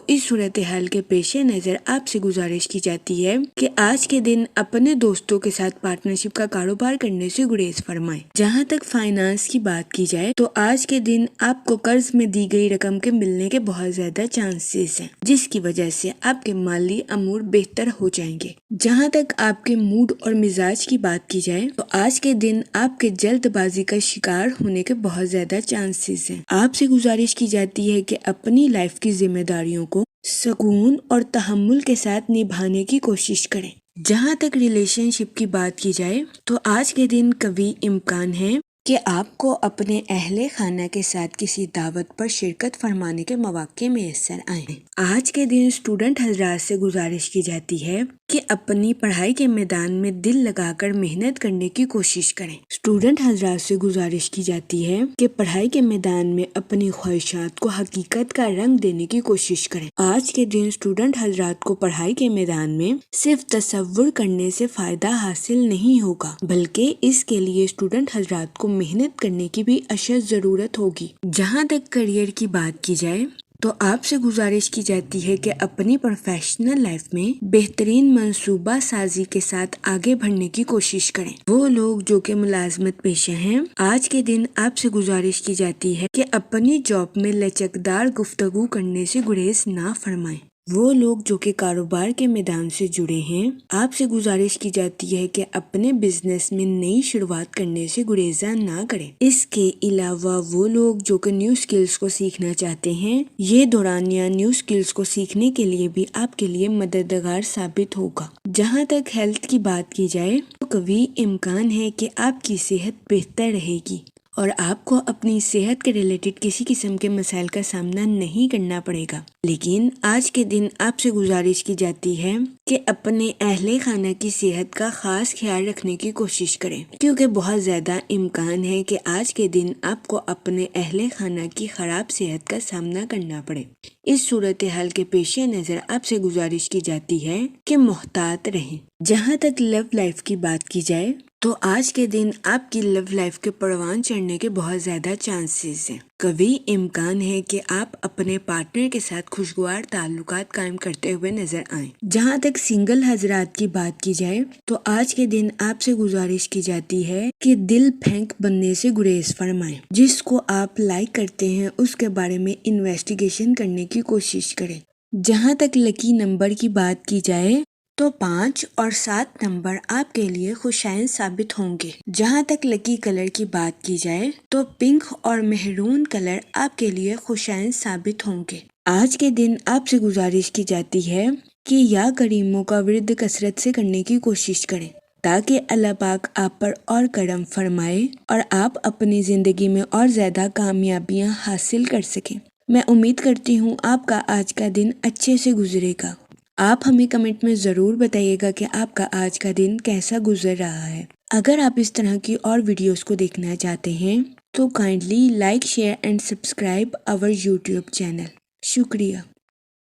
اس صورتحال کے پیش نظر آپ سے گزارش کی جاتی ہے کہ آج کے دن اپنے دوستوں کے ساتھ پارٹنرشپ کا کاروبار کرنے سے گریز فرمائیں۔ جہاں تک فائنانس کی بات کی جائے تو آج کے دن آپ کو قرض میں دی گئی رقم کے ملنے کے بہت زیادہ چانسز ہیں، جس کی وجہ سے آپ کے مالی امور بہتر ہو جائیں گے۔ جہاں تک آپ کے موڈ اور مزاج کی بات کی جائے تو آج کے دن آپ کے جلد بازی کا شکار ہونے کے بہت زیادہ چانسز ہیں۔ آپ سے گزارش کی جاتی ہے کہ اپنی لائف کی ذمہ داریوں کو سکون اور تحمل کے ساتھ نبھانے کی کوشش کریں۔ جہاں تک ریلیشن شپ کی بات کی جائے تو آج کے دن قوی امکان ہے کہ آپ کو اپنے اہل خانہ کے ساتھ کسی دعوت پر شرکت فرمانے کے مواقع میسر آئیں۔ آج کے دن اسٹوڈنٹ حضرات سے گزارش کی جاتی ہے کہ اپنی پڑھائی کے میدان میں دل لگا کر محنت کرنے کی کوشش کریں۔ اسٹوڈنٹ حضرات سے گزارش کی جاتی ہے کہ پڑھائی کے میدان میں اپنی خواہشات کو حقیقت کا رنگ دینے کی کوشش کریں۔ آج کے دن اسٹوڈنٹ حضرات کو پڑھائی کے میدان میں صرف تصور کرنے سے فائدہ حاصل نہیں ہوگا، بلکہ اس کے لیے اسٹوڈنٹ حضرات کو محنت کرنے کی بھی اشد ضرورت ہوگی۔ جہاں تک کریئر کی بات کی جائے تو آپ سے گزارش کی جاتی ہے کہ اپنی پروفیشنل لائف میں بہترین منصوبہ سازی کے ساتھ آگے بڑھنے کی کوشش کریں۔ وہ لوگ جو کہ ملازمت پیشہ ہیں، آج کے دن آپ سے گزارش کی جاتی ہے کہ اپنی جاب میں لچکدار گفتگو کرنے سے گریز نہ فرمائیں۔ وہ لوگ جو کہ کاروبار کے میدان سے جڑے ہیں، آپ سے گزارش کی جاتی ہے کہ اپنے بزنس میں نئی شروعات کرنے سے گریزاں نہ کریں۔ اس کے علاوہ وہ لوگ جو کہ نیو سکلز کو سیکھنا چاہتے ہیں، یہ دورانیہ نیو سکلز کو سیکھنے کے لیے بھی آپ کے لیے مددگار ثابت ہوگا۔ جہاں تک ہیلتھ کی بات کی جائے تو قوی امکان ہے کہ آپ کی صحت بہتر رہے گی اور آپ کو اپنی صحت کے ریلیٹڈ کسی قسم کے مسائل کا سامنا نہیں کرنا پڑے گا۔ لیکن آج کے دن آپ سے گزارش کی جاتی ہے کہ اپنے اہل خانہ کی صحت کا خاص خیال رکھنے کی کوشش کریں، کیونکہ بہت زیادہ امکان ہے کہ آج کے دن آپ کو اپنے اہل خانہ کی خراب صحت کا سامنا کرنا پڑے۔ اس صورتحال کے پیش نظر آپ سے گزارش کی جاتی ہے کہ محتاط رہیں۔ جہاں تک لو لائف کی بات کی جائے تو آج کے دن آپ کی لو لائف کے پروان چڑھنے کے بہت زیادہ چانسز ہیں۔ کبھی امکان ہے کہ آپ اپنے پارٹنر کے ساتھ خوشگوار تعلقات قائم کرتے ہوئے نظر آئیں۔ جہاں تک سنگل حضرات کی بات کی جائے تو آج کے دن آپ سے گزارش کی جاتی ہے کہ دل پھینک بننے سے گریز فرمائیں۔ جس کو آپ لائک کرتے ہیں اس کے بارے میں انویسٹیگیشن کرنے کی کوشش کریں۔ جہاں تک لکی نمبر کی بات کی جائے تو 5 اور 7 نمبر آپ کے لیے خوشائن ثابت ہوں گے۔ جہاں تک لکی کلر کی بات کی جائے تو پنک اور مہرون کلر آپ کے لیے خوشائن ثابت ہوں گے۔ آج کے دن آپ سے گزارش کی جاتی ہے کہ یا کریموں کا ورد کثرت سے کرنے کی کوشش کریں تاکہ اللہ پاک آپ پر اور کرم فرمائے اور آپ اپنی زندگی میں اور زیادہ کامیابیاں حاصل کر سکیں۔ میں امید کرتی ہوں آپ کا آج کا دن اچھے سے گزرے گا۔ آپ ہمیں کمنٹ میں ضرور بتائیے گا کہ آپ کا آج کا دن کیسا گزر رہا ہے۔ اگر آپ اس طرح کی اور ویڈیوز کو دیکھنا چاہتے ہیں تو kindly like share and subscribe our YouTube channel. شکریہ۔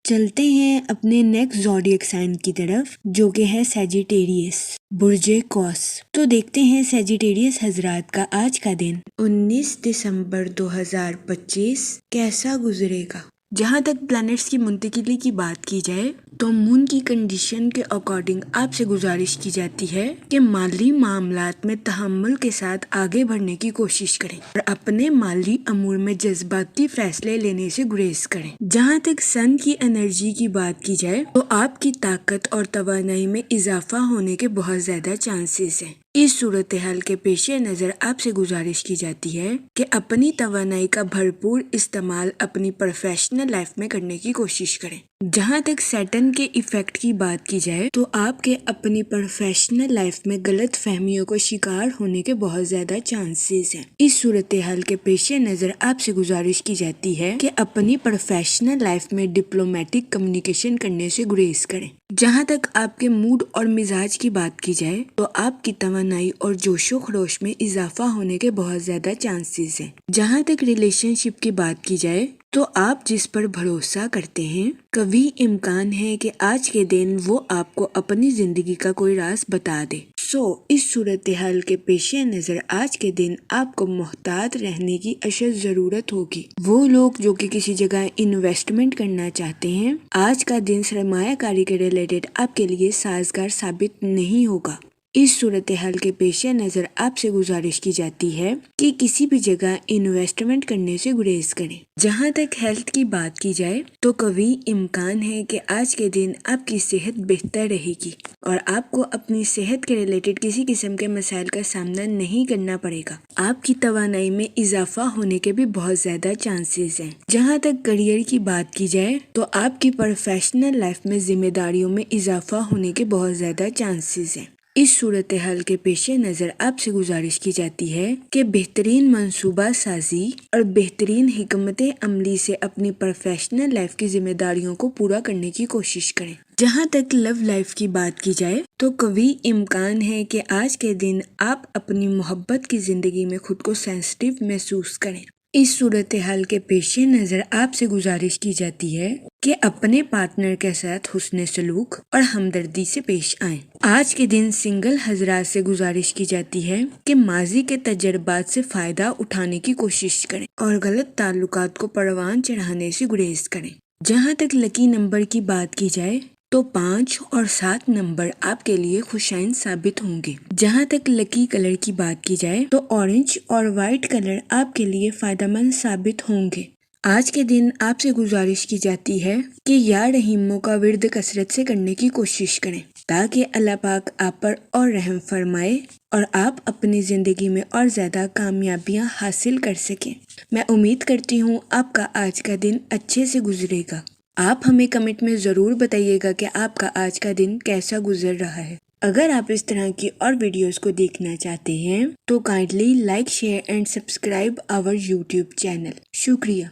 چلتے ہیں اپنے نیکسٹ زوڈیک سائن کی طرف جو کہ ہے سیجیٹیریس، برج قوس۔ تو دیکھتے ہیں سیجیٹیریس حضرات کا آج کا دن 19 دسمبر 2025 کیسا گزرے گا۔ جہاں تک پلانٹس کی منتقلی کی بات کی جائے تو مون کی کنڈیشن کے اکارڈنگ آپ سے گزارش کی جاتی ہے کہ مالی معاملات میں تحمل کے ساتھ آگے بڑھنے کی کوشش کریں اور اپنے مالی امور میں جذباتی فیصلے لینے سے گریز کریں۔ جہاں تک سن کی انرجی کی بات کی جائے تو آپ کی طاقت اور توانائی میں اضافہ ہونے کے بہت زیادہ چانسز ہیں۔ اس صورتحال کے پیش نظر آپ سے گزارش کی جاتی ہے کہ اپنی توانائی کا بھرپور استعمال اپنی پروفیشنل لائف میں کرنے کی کوشش کریں۔ جہاں تک سیٹن کے ایفیکٹ کی بات کی جائے تو آپ کے اپنی پروفیشنل لائف میں غلط فہمیوں کو شکار ہونے کے بہت زیادہ چانسز ہیں۔ اس صورتحال کے پیش نظر آپ سے گزارش کی جاتی ہے کہ اپنی پروفیشنل لائف میں ڈپلومیٹک کمیونیکیشن کرنے سے گریز کریں۔ جہاں تک آپ کے موڈ اور مزاج کی بات کی جائے تو آپ کی توانائی اور جوش و خروش میں اضافہ ہونے کے بہت زیادہ چانسز ہیں۔ جہاں تک ریلیشن شپ کی بات کی جائے تو آپ جس پر بھروسہ کرتے ہیں کبھی امکان ہے کہ آج کے دن وہ آپ کو اپنی زندگی کا کوئی راز بتا دے۔ اس صورتحال کے پیش نظر آج کے دن آپ کو محتاط رہنے کی اشد ضرورت ہوگی۔ وہ لوگ جو کہ کسی جگہ انویسٹمنٹ کرنا چاہتے ہیں آج کا دن سرمایہ کاری کے ریلیٹڈ آپ کے لیے سازگار ثابت نہیں ہوگا۔ اس صورتحال کے پیش نظر آپ سے گزارش کی جاتی ہے کہ کسی بھی جگہ انویسٹمنٹ کرنے سے گریز کریں۔ جہاں تک ہیلتھ کی بات کی جائے تو کبھی امکان ہے کہ آج کے دن آپ کی صحت بہتر رہے گی اور آپ کو اپنی صحت کے ریلیٹڈ کسی قسم کے مسائل کا سامنا نہیں کرنا پڑے گا۔ آپ کی توانائی میں اضافہ ہونے کے بھی بہت زیادہ چانسز ہیں۔ جہاں تک کریئر کی بات کی جائے تو آپ کی پروفیشنل لائف میں ذمہ داریوں میں اضافہ ہونے کے بہت زیادہ چانسز ہیں۔ اس صورتحال کے پیش نظر آپ سے گزارش کی جاتی ہے کہ بہترین منصوبہ سازی اور بہترین حکمت عملی سے اپنی پروفیشنل لائف کی ذمہ داریوں کو پورا کرنے کی کوشش کریں۔ جہاں تک لو لائف کی بات کی جائے تو کبھی امکان ہے کہ آج کے دن آپ اپنی محبت کی زندگی میں خود کو سینسٹیو محسوس کریں۔ اس صورتحال کے پیش نظر آپ سے گزارش کی جاتی ہے کہ اپنے پارٹنر کے ساتھ حسن سلوک اور ہمدردی سے پیش آئیں۔ آج کے دن سنگل حضرات سے گزارش کی جاتی ہے کہ ماضی کے تجربات سے فائدہ اٹھانے کی کوشش کریں اور غلط تعلقات کو پروان چڑھانے سے گریز کریں۔ جہاں تک لکی نمبر کی بات کی جائے تو 5 اور 7 نمبر آپ کے لیے خوشائن ثابت ہوں گے۔ جہاں تک لکی کلر کی بات کی جائے تو اورنج اور وائٹ کلر آپ کے لیے فائدہ مند ثابت ہوں گے۔ آج کے دن آپ سے گزارش کی جاتی ہے کہ یا رحیموں کا ورد کثرت سے کرنے کی کوشش کریں تاکہ اللہ پاک آپ پر اور رحم فرمائے اور آپ اپنی زندگی میں اور زیادہ کامیابیاں حاصل کر سکیں۔ میں امید کرتی ہوں آپ کا آج کا دن اچھے سے گزرے گا۔ آپ ہمیں کمنٹ میں ضرور بتائیے گا کہ آپ کا آج کا دن کیسا گزر رہا ہے۔ اگر آپ اس طرح کی اور ویڈیوز کو دیکھنا چاہتے ہیں تو kindly like share and subscribe our YouTube channel. شکریہ۔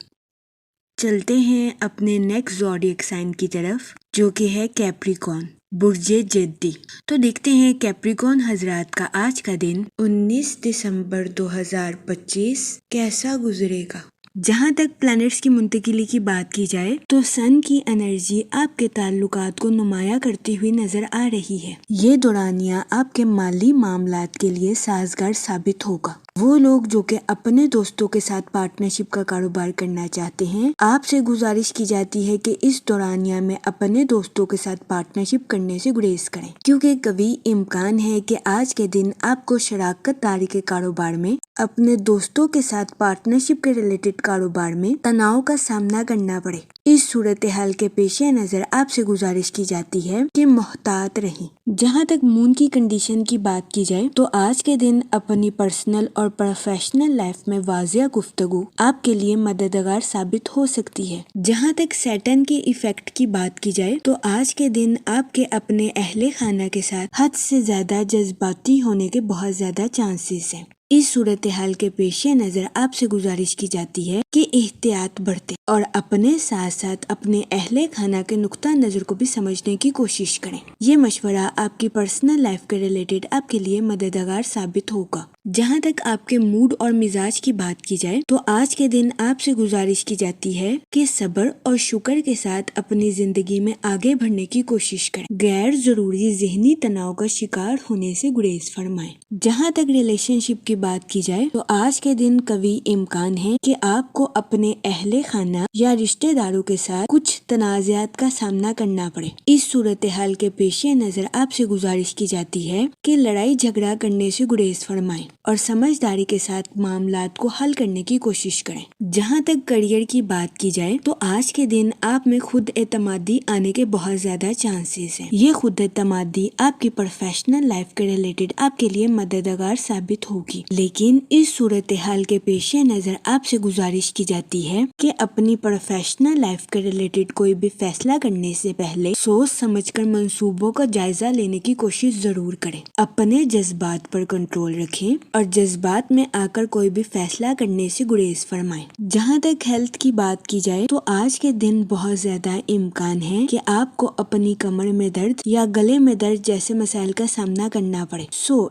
چلتے ہیں اپنے نیکسٹ زوڈیک سائن کی طرف جو کہ ہے کیپریکون، برج جدی۔ تو دیکھتے ہیں کیپریکون حضرات کا آج کا دن 19 دسمبر 2025 کیسا گزرے گا۔ جہاں تک پلانٹس کی منتقلی کی بات کی جائے تو سن کی انرجی آپ کے تعلقات کو نمایاں کرتی ہوئی نظر آ رہی ہے۔ یہ دورانیہ آپ کے مالی معاملات کے لیے سازگار ثابت ہوگا۔ وہ لوگ جو کہ اپنے دوستوں کے ساتھ پارٹنرشپ کا کاروبار کرنا چاہتے ہیں، آپ سے گزارش کی جاتی ہے کہ اس دورانیہ میں اپنے دوستوں کے ساتھ پارٹنرشپ کرنے سے گریز کریں، کیونکہ کبھی امکان ہے کہ آج کے دن آپ کو شراکت داری کے کاروبار میں اپنے دوستوں کے ساتھ پارٹنرشپ کے ریلیٹڈ کاروبار میں تناؤ کا سامنا کرنا پڑے۔ اس صورتحال کے پیش نظر آپ سے گزارش کی جاتی ہے کہ محتاط رہیں۔ جہاں تک مون کی کنڈیشن کی بات کی جائے تو آج کے دن اپنی پرسنل اور پروفیشنل لائف میں واضح گفتگو آپ کے لیے مددگار ثابت ہو سکتی ہے۔ جہاں تک سیٹن کے ایفیکٹ کی بات کی جائے تو آج کے دن آپ کے اپنے اہل خانہ کے ساتھ حد سے زیادہ جذباتی ہونے کے بہت زیادہ چانسز ہیں۔ اس صورتحال کے پیش نظر آپ سے گزارش کی جاتی ہے کہ احتیاط برتیں اور اپنے ساتھ ساتھ اپنے اہل خانہ کے نقطہ نظر کو بھی سمجھنے کی کوشش کریں۔ یہ مشورہ آپ کی پرسنل لائف کے ریلیٹڈ آپ کے لیے مددگار ثابت ہوگا۔ جہاں تک آپ کے موڈ اور مزاج کی بات کی جائے تو آج کے دن آپ سے گزارش کی جاتی ہے کہ صبر اور شکر کے ساتھ اپنی زندگی میں آگے بڑھنے کی کوشش کریں۔ غیر ضروری ذہنی تناؤ کا شکار ہونے سے گریز فرمائیں۔ جہاں تک ریلیشن شپ کی بات کی جائے تو آج کے دن قوی امکان ہے کہ آپ کو اپنے اہل خانہ یا رشتہ داروں کے ساتھ کچھ تنازعات کا سامنا کرنا پڑے۔ اس صورتحال کے پیش نظر آپ سے گزارش کی جاتی ہے کہ لڑائی جھگڑا کرنے سے گریز فرمائیں اور سمجھداری کے ساتھ معاملات کو حل کرنے کی کوشش کریں۔ جہاں تک کریئر کی بات کی جائے تو آج کے دن آپ میں خود اعتمادی آنے کے بہت زیادہ چانسز ہیں۔ یہ خود اعتمادی آپ کی پروفیشنل لائف کے ریلیٹڈ آپ کے لیے مددگار ثابت ہوگی، لیکن اس صورتحال کے پیش نظر آپ سے گزارش کی جاتی ہے کہ اپنی پروفیشنل لائف کے ریلیٹڈ کوئی بھی فیصلہ کرنے سے پہلے سوچ سمجھ کر منصوبوں کا جائزہ لینے کی کوشش ضرور کریں۔ اپنے جذبات پر کنٹرول رکھیں اور جذبات میں آ کر کوئی بھی فیصلہ کرنے سے گریز فرمائیں۔ جہاں تک ہیلتھ کی بات کی جائے تو آج کے دن بہت زیادہ امکان ہے کہ آپ کو اپنی کمر میں درد یا گلے میں درد جیسے مسائل کا سامنا کرنا پڑے۔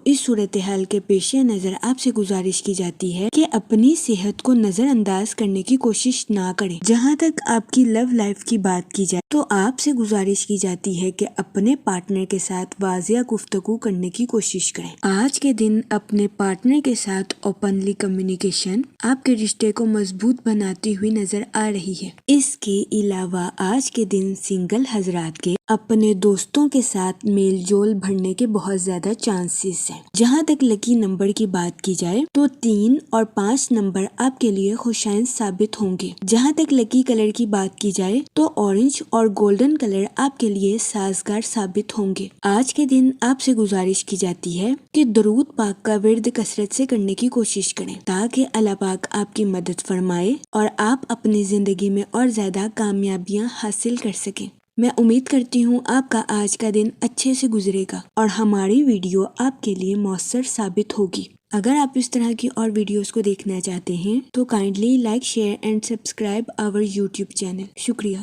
اس صورتحال کے پیش نظر آپ سے گزارش کی جاتی ہے کہ اپنی صحت کو نظر انداز کرنے کی کوشش نہ کریں۔ جہاں تک آپ کی لو لائف کی بات کی جائے تو آپ سے گزارش کی جاتی ہے کہ اپنے پارٹنر کے ساتھ واضح گفتگو کرنے کی کوشش کریں۔ آج کے دن اپنے پارٹنر کے ساتھ اوپنلی کمیونیکیشن آپ کے رشتے کو مضبوط بناتی ہوئی نظر آ رہی ہے۔ اس کے علاوہ آج کے دن سنگل حضرات کے اپنے دوستوں کے ساتھ میل جول بڑھنے کے بہت زیادہ چانسز ہیں۔ جہاں تک لکی نمبر کی بات کی جائے تو 3 اور 5 نمبر آپ کے لیے خوشائن ثابت ہوں گے۔ جہاں تک لکی کلر کی بات کی جائے تو اورنج اور گولڈن کلر آپ کے لیے سازگار ثابت ہوں گے۔ آج کے دن آپ سے گزارش کی جاتی ہے کہ درود پاک کا ورد کثرت سے کرنے کی کوشش کریں تاکہ اللہ پاک آپ کی مدد فرمائے اور آپ اپنی زندگی میں اور زیادہ کامیابیاں حاصل کر سکیں۔ میں امید کرتی ہوں آپ کا آج کا دن اچھے سے گزرے گا اور ہماری ویڈیو آپ کے لیے مؤثر ثابت ہوگی۔ اگر آپ اس طرح کی اور ویڈیوز کو دیکھنا چاہتے ہیں تو kindly like, share and subscribe our YouTube channel. شکریہ۔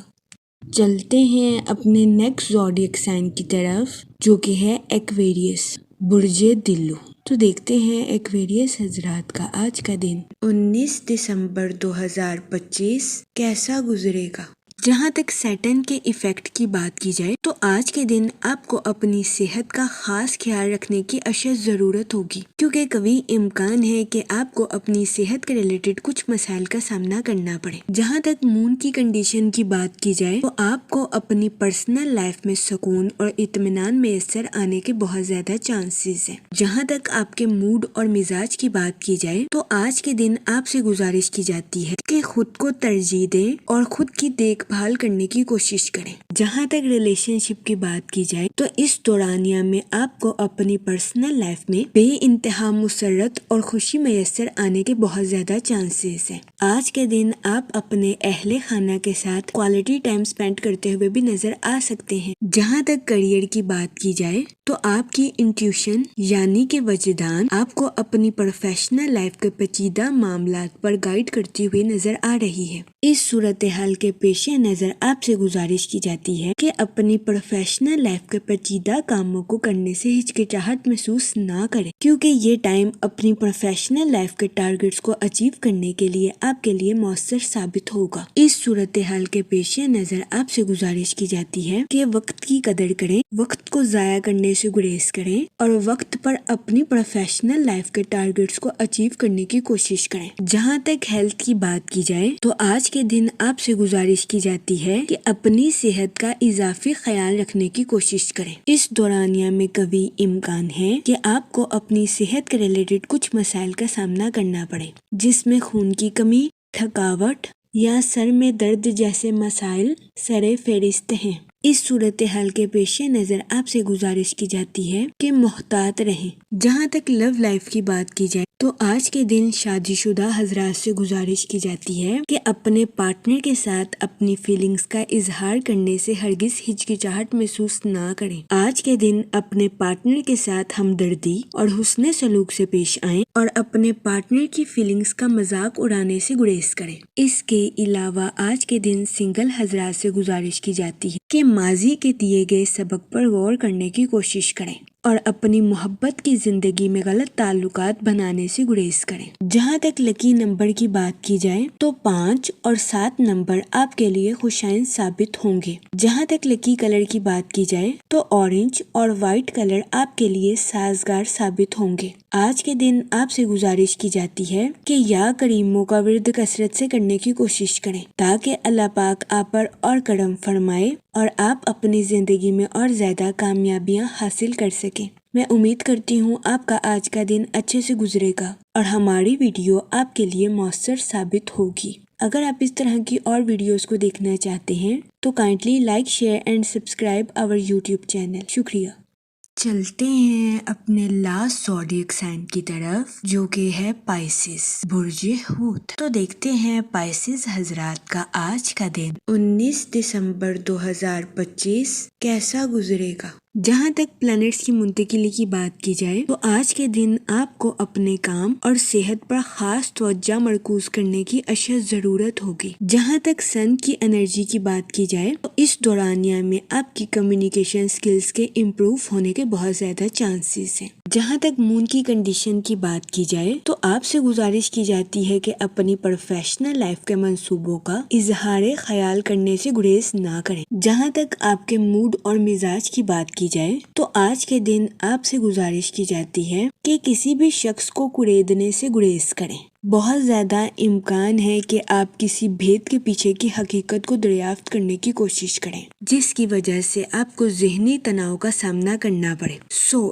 چلتے ہیں اپنے نیکسٹ زوڈیک سائن کی طرف جو کہ ہے ایکویریس، برج دلو۔ تو دیکھتے ہیں ایکویریس حضرات کا آج کا دن 19 دسمبر 2025 کیسا گزرے گا۔ جہاں تک سیٹن کے ایفیکٹ کی بات کی جائے تو آج کے دن آپ کو اپنی صحت کا خاص خیال رکھنے کی اشد ضرورت ہوگی، کیونکہ کبھی امکان ہے کہ آپ کو اپنی صحت کے ریلیٹڈ کچھ مسائل کا سامنا کرنا پڑے۔ جہاں تک مون کی کنڈیشن کی بات کی جائے تو آپ کو اپنی پرسنل لائف میں سکون اور اطمینان میسر آنے کے بہت زیادہ چانسز ہیں۔ جہاں تک آپ کے موڈ اور مزاج کی بات کی جائے تو آج کے دن آپ سے گزارش کی جاتی ہے کہ خود کو ترجیح دیں اور خود کی دیکھ بھال کرنے کی کوشش کریں۔ جہاں تک ریلیشن شپ کی بات کی جائے تو اس دورانیہ میں آپ کو اپنی پرسنل لائف میں بے انتہا مسرت اور خوشی میسر آنے کے بہت زیادہ چانسز ہیں۔ آج کے دن آپ اپنے اہل خانہ کے ساتھ کوالٹی ٹائم سپینڈ کرتے ہوئے بھی نظر آ سکتے ہیں۔ جہاں تک کریئر کی بات کی جائے تو آپ کی انٹیوشن یعنی کہ وجدان آپ کو اپنی پروفیشنل لائف کے پیچیدہ معاملات پر گائیڈ کرتی ہوئی نظر آ رہی ہے۔ اس صورتحال کے پیش نظر آپ سے گزارش کی جاتی جاتی ہے کہ اپنی پروفیشنل لائف کے پیچیدہ کاموں کو کرنے سے ہچکچاہٹ محسوس نہ کریں، کیونکہ یہ ٹائم اپنی پروفیشنل لائف کے ٹارگٹس کو اچیو کرنے کے لیے آپ کے لیے مؤثر ثابت ہوگا۔ اس صورتحال کے پیش نظر آپ سے گزارش کی جاتی ہے کہ وقت کی قدر کریں، وقت کو ضائع کرنے سے گریز کریں اور وقت پر اپنی پروفیشنل لائف کے ٹارگٹس کو اچیو کرنے کی کوشش کریں۔ جہاں تک ہیلتھ کی بات کی جائے تو آج کے دن آپ سے گزارش کی جاتی ہے کہ اپنی صحت کا اضافی خیال رکھنے کی کوشش کریں۔ اس دورانیہ میں قوی امکان ہے کہ آپ کو اپنی صحت کے ریلیٹڈ کچھ مسائل کا سامنا کرنا پڑے، جس میں خون کی کمی، تھکاوٹ یا سر میں درد جیسے مسائل سر فہرست ہیں۔ اس صورتحال کے پیش نظر آپ سے گزارش کی جاتی ہے کہ محتاط رہیں۔ جہاں تک لو لائف کی بات کی جائے تو آج کے دن شادی شدہ حضرات سے گزارش کی جاتی ہے کہ اپنے پارٹنر کے ساتھ اپنی فیلنگز کا اظہار کرنے سے ہرگز ہچکچاہٹ محسوس نہ کریں۔ آج کے دن اپنے پارٹنر کے ساتھ ہمدردی اور حسن سلوک سے پیش آئیں اور اپنے پارٹنر کی فیلنگز کا مذاق اڑانے سے گریز کریں۔ اس کے علاوہ آج کے دن سنگل حضرات سے گزارش کی جاتی ہے کہ ماضی کے دیے گئے سبق پر غور کرنے کی کوشش کریں اور اپنی محبت کی زندگی میں غلط تعلقات بنانے سے گریز کریں۔ جہاں تک لکی نمبر کی بات کی جائے تو 5 اور 7 نمبر آپ کے لیے خوشائن ثابت ہوں گے۔ جہاں تک لکی کلر کی بات کی جائے تو اورنج اور وائٹ کلر آپ کے لیے سازگار ثابت ہوں گے۔ آج کے دن آپ سے گزارش کی جاتی ہے کہ یا کریموں کا ورد کثرت سے کرنے کی کوشش کریں تاکہ اللہ پاک آپ پر اور کرم فرمائے اور آپ اپنی زندگی میں اور زیادہ کامیابیاں حاصل کر سکیں۔ میں امید کرتی ہوں آپ کا آج کا دن اچھے سے گزرے گا اور ہماری ویڈیو آپ کے لیے مؤثر ثابت ہوگی۔ اگر آپ اس طرح کی اور ویڈیوز کو دیکھنا چاہتے ہیں تو kindly like, share and subscribe our YouTube channel. شکریہ۔ چلتے ہیں اپنے لاسٹ زوڈیک سائن کی طرف جو کہ ہے پائسس، برج حوت۔ تو دیکھتے ہیں پائسس حضرات کا آج کا دن 19 دسمبر 2025 کیسا گزرے گا۔ جہاں تک پلانٹس کی منتقلی کی بات کی جائے تو آج کے دن آپ کو اپنے کام اور صحت پر خاص توجہ مرکوز کرنے کی اشد ضرورت ہوگی۔ جہاں تک سن کی انرجی کی بات کی جائے تو اس دورانیہ میں آپ کی کمیونیکیشن سکلز کے امپروو ہونے کے بہت زیادہ چانسز ہیں۔ جہاں تک مون کی کنڈیشن کی بات کی جائے تو آپ سے گزارش کی جاتی ہے کہ اپنی پروفیشنل لائف کے منصوبوں کا اظہار خیال کرنے سے گریز نہ کریں۔ جہاں تک آپ کے موڈ اور مزاج کی بات کی جائے تو آج کے دن آپ سے گزارش کی جاتی ہے کہ کسی بھی شخص کو کریدنے سے گریز کریں۔ بہت زیادہ امکان ہے کہ آپ کسی بھید کے پیچھے کی حقیقت کو دریافت کرنے کی کوشش کریں جس کی وجہ سے آپ کو ذہنی تناؤ کا سامنا کرنا پڑے۔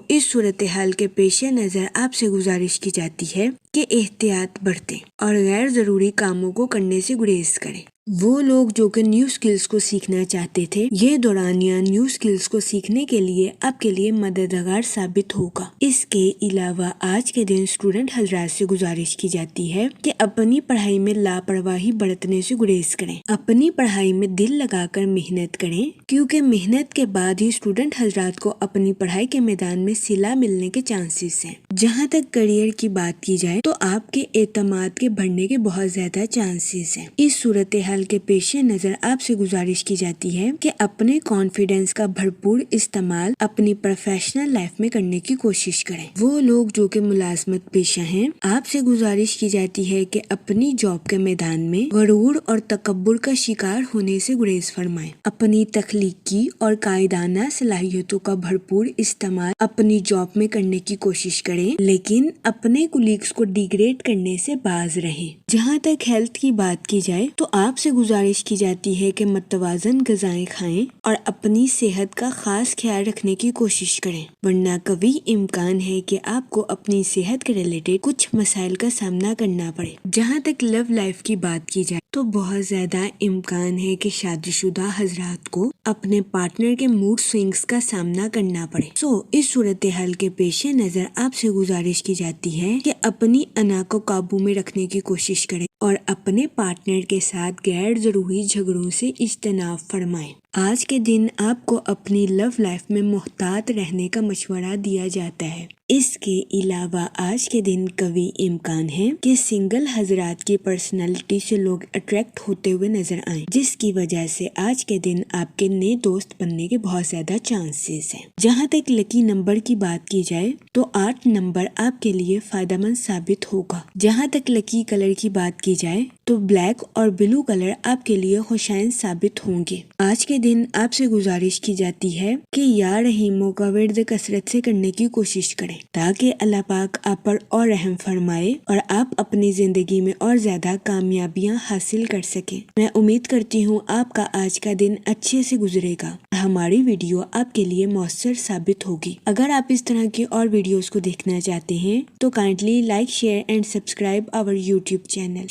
اس صورتحال کے پیش نظر آپ سے گزارش کی جاتی ہے کہ احتیاط برتیں اور غیر ضروری کاموں کو کرنے سے گریز کریں۔ وہ لوگ جو کہ نیو سکلز کو سیکھنا چاہتے تھے، یہ دورانیہ نیو سکلز کو سیکھنے کے لیے آپ کے لیے مددگار ثابت ہوگا۔ اس کے علاوہ آج کے دن اسٹوڈنٹ حضرات سے گزارش کی جاتی ہے کہ اپنی پڑھائی میں لاپرواہی برتنے سے گریز کریں۔ اپنی پڑھائی میں دل لگا کر محنت کریں کیونکہ محنت کے بعد ہی اسٹوڈنٹ حضرات کو اپنی پڑھائی کے میدان میں صلہ ملنے کے چانسز ہیں۔ جہاں تک کریئر کی بات کی جائے تو آپ کے اعتماد کے بڑھنے کے بہت زیادہ چانسز ہیں۔ اس صورتحال کے پیش نظر آپ سے گزارش کی جاتی ہے کہ اپنے کانفیڈنس کا بھرپور استعمال اپنی پروفیشنل لائف میں کرنے کی کوشش کریں۔ وہ لوگ جو کہ ملازمت پیشہ ہیں، آپ سے گزارش کی جاتی ہے کہ اپنی جاب کے میدان میں غرور اور تکبر کا شکار ہونے سے گریز فرمائیں۔ اپنی تخلیقی اور قائدانہ صلاحیتوں کا بھرپور استعمال اپنی جاب میں کرنے کی کوشش کریں لیکن اپنے کولیگز کو ڈیگریڈ کرنے سے باز رہیں۔ جہاں تک ہیلتھ کی بات کی جائے تو آپ سے گزارش کی جاتی ہے کہ متوازن غذائیں کھائیں اور اپنی صحت کا خاص خیال رکھنے کی کوشش کریں ورنہ قوی امکان ہے کہ آپ کو اپنی صحت کے ریلیٹڈ کچھ مسائل کا سامنا کرنا پڑے۔ جہاں تک لو لائف کی بات کی جائے تو بہت زیادہ امکان ہے کہ شادی شدہ حضرات کو اپنے پارٹنر کے موڈ سوئنگز کا سامنا کرنا پڑے۔ اس صورتحال کے پیش نظر آپ سے گزارش کی جاتی ہے کہ اپنی انا کو قابو میں رکھنے کی کوشش کریں اور اپنے پارٹنر کے ساتھ غیر ضروری جھگڑوں سے اجتناب فرمائیں۔ آج کے دن آپ کو اپنی لو لائف میں محتاط رہنے کا مشورہ دیا جاتا ہے۔ اس کے علاوہ آج کے دن قوی امکان ہے کہ سنگل حضرات کی پرسنالٹی سے لوگ اٹریکٹ ہوتے ہوئے نظر آئیں، جس کی وجہ سے آج کے دن آپ کے نئے دوست بننے کے بہت زیادہ چانسز ہیں۔ جہاں تک لکی نمبر کی بات کی جائے تو 8 نمبر آپ کے لیے فائدہ مند ثابت ہوگا۔ جہاں تک لکی کلر کی بات کی جائے تو بلیک اور بلو کلر آپ کے لیے خوشائن ثابت ہوں گے۔ آج کے دن آپ سے گزارش کی جاتی ہے کہ یا رحیموں کا ورد کثرت سے کرنے کی کوشش کریں تاکہ اللہ پاک آپ پر اور رحم فرمائے اور آپ اپنی زندگی میں اور زیادہ کامیابیاں حاصل کر سکیں۔ میں امید کرتی ہوں آپ کا آج کا دن اچھے سے گزرے گا۔ ہماری ویڈیو آپ کے لیے مؤثر ثابت ہوگی۔ اگر آپ اس طرح کی اور ویڈیوز کو دیکھنا چاہتے ہیں تو kindly like, share and subscribe our YouTube channel.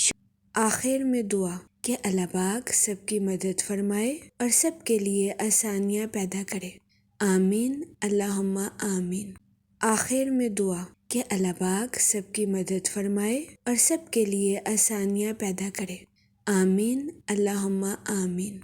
آخر میں دعا کہ اللہ پاک سب کی مدد فرمائے اور سب کے لیے آسانیاں پیدا کرے۔ آمین، اللہم آمین۔ آخر میں دعا کہ اللہ پاک سب کی مدد فرمائے اور سب کے لیے آسانیاں پیدا کرے۔ آمین، اللہم آمین۔